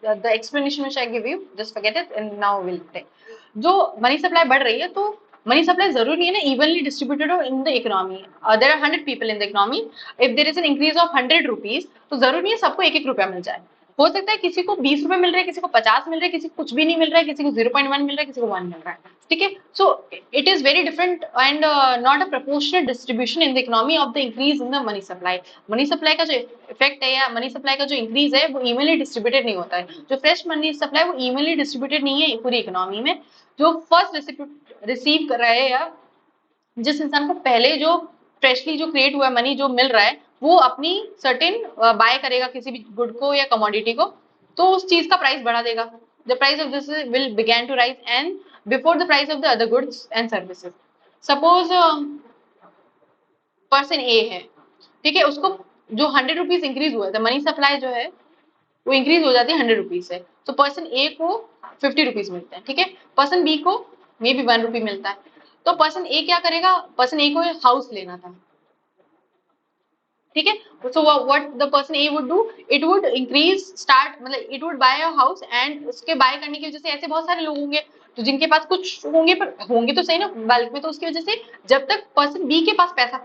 the explanation which I give you just forget it and now will take, जो मनी सप्लाई बढ़ रही है तो मनी सप्लाई जरूरी नहीं है ना इवनली डिस्ट्रीब्यूटेड हो in the economy, there are 100 people in the economy, if there is an increase of 100 rupees, तो जरूरी नहीं है सबको एक एक रुपया मिल जाए, हो सकता है किसी को 20 रुपए मिल रहे हैं, किसी को 50 मिल रहे हैं, किसी को कुछ भी नहीं मिल रहा है, किसी को 0.1 मिल रहा है, किसी को 1 मिल रहा है, ठीक है, so it is very different and not a proportional distribution in the economy of the increase in the money supply, money supply का जो इफेक्ट है या मनी सप्लाई का जो इंक्रीज है वो इवनली डिस्ट्रीब्यूटेड नहीं होता है, जो फ्रेश मनी सप्लाई वो इवनली डिस्ट्रीब्यूटेड नहीं है पूरी इकोनॉमी में, जो फर्स्ट रिसीव कर रहे हैं या जिस इंसान को पहले जो फ्रेशली जो क्रिएट हुआ मनी जो मिल रहा है वो अपनी सर्टेन बाय करेगा किसी भी गुड को या कमोडिटी को, तो उस चीज का प्राइस बढ़ा देगा, the price of this will begin to rise and before the price of the other goods and services, suppose person A है, ठीक है, उसको जो 100 रुपीज इंक्रीज हुआ था, मनी सप्लाई जो है वो इंक्रीज हो जाती है 100 रुपीज से, तो पर्सन ए को 50 रुपीज मिलते हैं, ठीक है, पर्सन बी को मे बी 1 रुपी मिलता है, तो पर्सन ए क्या करेगा, पर्सन ए को हाउस लेना था, ठीक है, so what the person A would do, it would increase start मतलब it would buy a house and उसके बाय करने की वजह से ऐसे बहुत सारे लोग होंगे तो जिनके पास कुछ होंगे, पर होंगे तो सही ना बल्क में, तो उसकी वजह से जब तक पर्सन बी के पास पैसा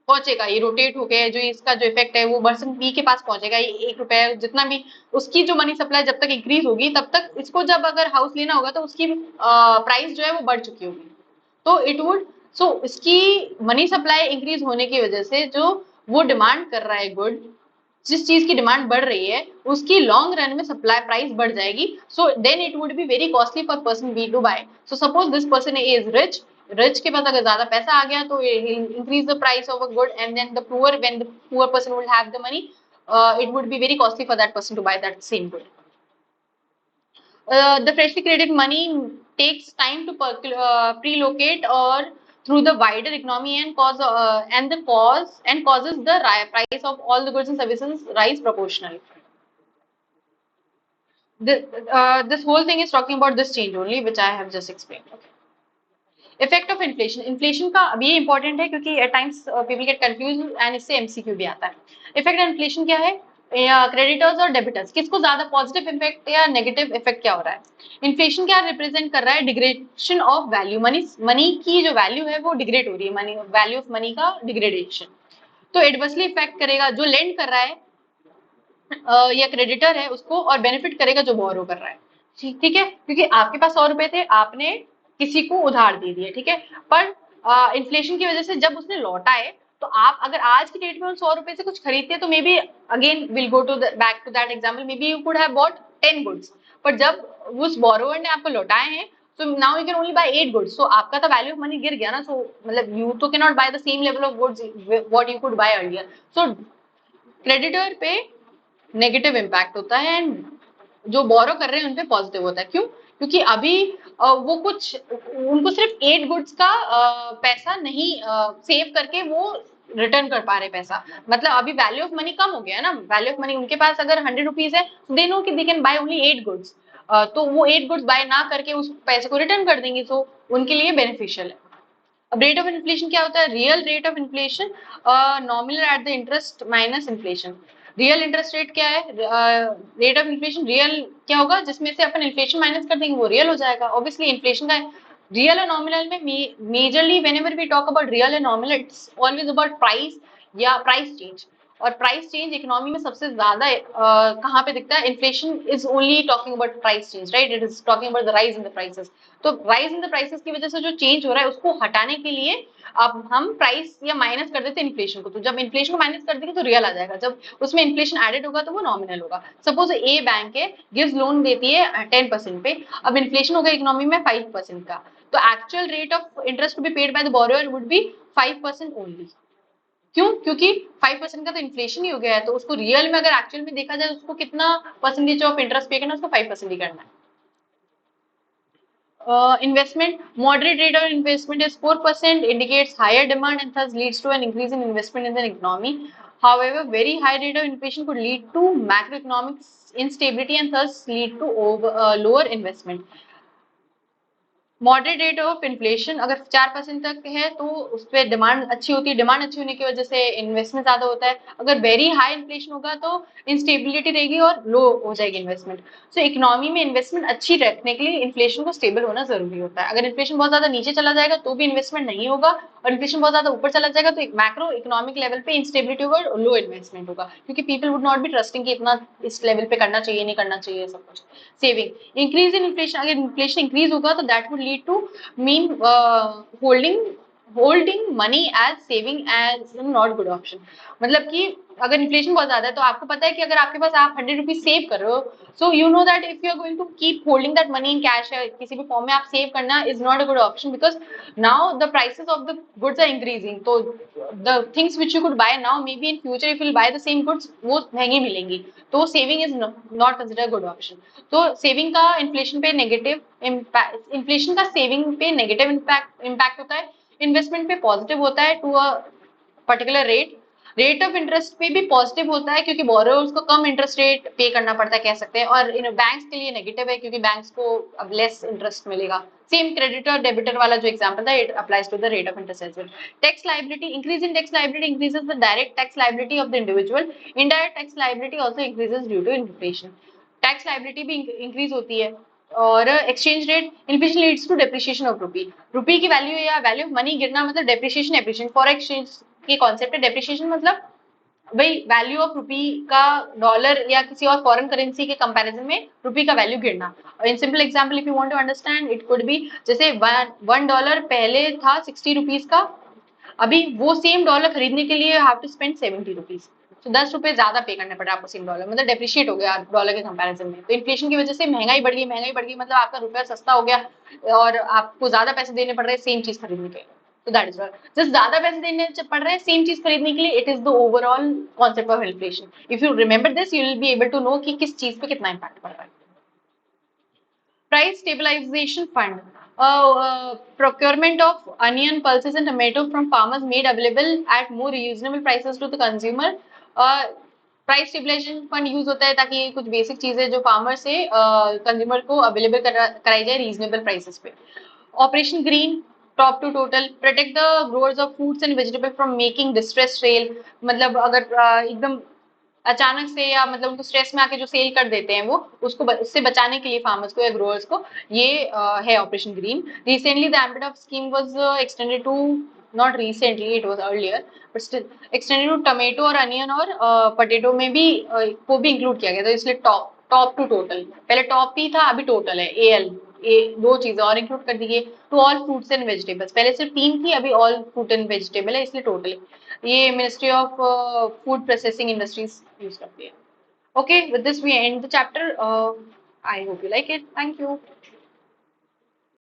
पहुंचेगा, ये रोटेट हो गया जो इसका जो इफेक्ट है वो पर्सन बी के पास पहुंचेगा, ये 1 रुपया जितना भी उसकी जो मनी सप्लाई जब तक इंक्रीज होगी तब तक इसको जब अगर हाउस लेना होगा तो उसकी प्राइस जो है वो बढ़ चुकी होगी, तो इट वुड सो इसकी मनी सप्लाई इंक्रीज होने की वजह से जो वो डिमांड कर रहा है गुड, जिस चीज की डिमांड बढ़ रही है उसकी लॉन्ग रन में सप्लाई प्राइस बढ़ जाएगी, so then it would be very costly for person be to buy, so suppose this person is rich, rich के पास अगर ज्यादा पैसा आ गया तो increase the price of a good and then the poor when the poor person will have the money, it would be very costly for that person to buy that same good. The freshly created money takes time to pre-locate or through the wider economy and causes the price of all the goods and services rise proportionally. This whole thing is talking about this change only, which I have just explained. Okay. Effect of inflation, inflation का अब ये important है क्योंकि at times people get confuse and इससे MCQ भी आता है। Effect of inflation क्या है, क्रेडिटर्स और डेबिटर्स किसको ज्यादा पॉजिटिव इफेक्ट या नेगेटिव इफेक्ट क्या हो रहा है। इन्फ्लेशन क्या रिप्रेजेंट कर रहा है, degradation of value, money money की जो वैल्यू है वो डिग्रेड हो रही है, मनी वैल्यू ऑफ मनी का डिग्रेडेशन। तो एडवर्सली इफेक्ट करेगा जो लेंड कर रहा है या क्रेडिटर है उसको, और बेनिफिट करेगा जो बोरो कर रहा है। ठीक है, क्योंकि आपके पास 100 रुपए थे, आपने किसी को उधार दे दिए, ठीक है, पर इन्फ्लेशन की वजह से जब उसने लौटाए, तो आप अगर आज की डेट में उन 100 रुपए से कुछ खरीदते तो maybe again will go to back to that example, maybe you could have bought 10 goods, पर जब उस बोरोवर ने आपको लौटाए हैं, so now you can only buy 8 goods, so आपका तो वैल्यू ऑफ मनी गिर गया ना, so मतलब you तो cannot buy the same level of goods what you could buy earlier, so creditor पे नेगेटिव इम्पैक्ट होता है एंड जो बोरो कर रहे हैं उन पे पॉजिटिव होता है। क्यों? क्योंकि अभी वो कुछ उनको सिर्फ 8 गुड्स का पैसा नहीं सेव करके वो रिटर्न कर पा रहे पैसा, मतलब अभी वैल्यू ऑफ मनी कम हो गया है ना, वैल्यू ऑफ मनी उनके पास अगर 100 रुपीज है, दे नो कि they can by only 8 goods, तो वो 8 गुड्स बाय ना करके उस पैसे को रिटर्न कर देंगे, तो उनके लिए बेनिफिशियल है। अब रेट ऑफ इन्फ्लेशन क्या होता है, real rate of inflation nominal at the interest minus inflation. Real interest rate क्या है, रेट ऑफ इन्फ्लेशन रियल क्या होगा, जिसमें से अपन इन्फ्लेशन माइनस कर देंगे वो रियल हो जाएगा। ऑब्वियसली इन्फ्लेशन का रियल और नॉमिनल में majorly whenever we talk about real and nominal, it's always about price या प्राइस चेंज, और प्राइस चेंज इकोनॉमी में सबसे ज्यादा कहाँ पे दिखता है, inflation is only talking about price change, right, it is talking about the rise in the prices. तो राइज इन द प्राइसेस की वजह से जो चेंज हो रहा है उसको हटाने के लिए अब हम प्राइस या माइनस कर देते हैं इन्फ्लेशन को, तो जब इन्फ्लेशन को माइनस कर देंगे तो रियल आ जाएगा, जब उसमें इन्फ्लेशन एडेड होगा तो वो नॉमिनल होगा। सपोज ए बैंक है, गिव्स लोन देती है 10% पे, अब इन्फ्लेशन होगा इकोनॉमी में 5% का, तो actual rate of interest to be paid by the borrower would be 5% only. क्यों? क्योंकि 5% का तो इन्फ्लेशन ही हो गया है, तो उसको रियल में अगर एक्चुअल में देखा जाए उसको कितना परसेंटेज ऑफ इंटरेस्ट पे करना है, उसको 5% ही करना है। Investment, moderate rate of investment is 4%, indicates higher demand and thus leads to an increase in investment in the economy. However, very high rate of inflation could lead to macroeconomic instability and thus lead to lower investment. Moderate rate of inflation अगर 4% तक है तो उस पर demand अच्छी होती है, demand अच्छी होने की वजह से इन्वेस्टमेंट ज्यादा होता है। अगर वेरी हाई इन्फ्लेशन होगा तो इंस्टेबिलिटी रहेगी और लो हो जाएगी इन्वेस्टमेंट। सो इकोनॉमी में इन्वेस्टमेंट अच्छी रखने के लिए इन्फ्लेशन को स्टेबल होना जरूरी होता है। अगर इन्फ्लेशन बहुत ज्यादा नीचे चला जाएगा तो भी इन्वेस्टमेंट नहीं होगा, और इन्फ्लेशन बहुत ज्यादा ऊपर चला जाएगा तो मैक्रो इकोनॉमिक लेवल पे इंस्टेबिलिटी होगा और लो इन्वेस्टमेंट होगा, क्योंकि people would not be trusting कि इतना इस लेवल पे करना चाहिए नहीं करना चाहिए सब कुछ। सेविंग, इंक्रीज इन इन्फ्लेशन, अगर इन्फ्लेशन इंक्रीज होगा तो that would lead to mean holding money as saving as not good option. मतलब कि अगर इन्फ्लेशन बहुत ज्यादा है तो आपको पता है कि अगर आपके पास आप 100 रुपीज सेव कर रहे हो, so you know that if you are going to keep holding that money in cash या किसी भी फॉर्म में आप सेव करना is not a good option, because now the prices of the goods are increasing, तो the things which you could buy now may be in future if you buy the same goods वो महंगी मिलेंगी, तो saving is not consider good option. तो saving का inflation पे negative impact, inflation का saving पे नेगेटिव इम्पैक्ट होता है, इन्वेस्टमेंट पे पॉजिटिव होता है to a particular rate. Rate of interest पे भी पॉजिटिव होता है क्योंकि बोरोवर्स को कम इंटरेस्ट रेट पे करना पड़ता है कह सकते हैं, और इन बैंक्स के लिए नेगेटिव है क्योंकि बैंक्स को अब लेस इंटरेस्ट मिलेगा। सेम क्रेडिटर डेबिटर वाला जो एग्जांपल था, it applies to the rate of interest as well. Tax liability, increase in tax liability increases the direct tax liability of the individual, indirect tax liability also increases due to inflation. Tax liability भी increase होती है। और exchange rate, inflation leads to depreciation of rupee, rupee की value या value of money गिरना मतलब depreciation appreciation. Foreign exchange के concept है, डेप्रिसिएशन मतलब भाई वैल्यू ऑफ रूपी का डॉलर या किसी और फॉरेन करेंसी के कंपैरिजन में रूपी का वैल्यू गिरना। और in simple example if you want to understand it could be, जैसे $1 पहले था 60 रुपीज का, अभी वो सेम डॉलर खरीदने के लिए हैव टू स्पेंड 70 रुपीज, तो 10 रुपए ज्यादा पे करने पड़ रहे आपको सेम डॉलर, मतलब डेप्रिशिएट हो गया डॉलर के कंपैरिजन में। तो इन्फ्लेशन की वजह से महंगाई बढ़ गई, महंगाई बढ़ गई मतलब आपका रुपया सस्ता हो गया और आपको ज्यादा पैसे देने पड़ रहे हैं सेम चीज खरीदने के लिए। तो दैट इज व्हाट, जस्ट ज्यादा पैसे देने पड़ रहे हैं सेम चीज खरीदने के लिए, it is the overall concept of inflation. If you remember this you will be able to know कि किस चीज पे कितना इम्पैक्ट पड़ रहा है। Price stabilization fund, procurement of onion, pulses and tomato from farmers made available at more reasonable prices to the consumer. Price stabilisation fund use होता है ताकि कुछ बेसिक चीजें जो फार्मर से कंज्यूमर को अवेलेबल कराई जाए रीजनेबल प्राइसेस पे। Operation Green, top to total, protect the growers of fruits and vegetable from making distress sale, मतलब अगर एकदम अचानक से या मतलब उनको स्ट्रेस में आके जो सेल कर देते हैं वो, उसको उससे बचाने के लिए फार्मर्स को या ग्रोअर्स को ये है Operation Green. Recently the ambit of scheme was extended to, not recently, it was earlier but still extended to tomato और अनियन और पोटैटो में भी को भी इंक्लूड किया गया था, इसलिए टॉप टॉप टू टोटल, पहले टॉप ही था अभी टोटल है एल, ये दो चीजें और इंक्लूड कर दी गई। To all fruits and vegetables, पहले सिर्फ तीन थी अभी ऑल फ्रूट एंड वेजिटेबल है, इसलिए टोटल ये ministry of food processing industries use करती है। Okay, with this we end the chapter. I hope you like it, thank you.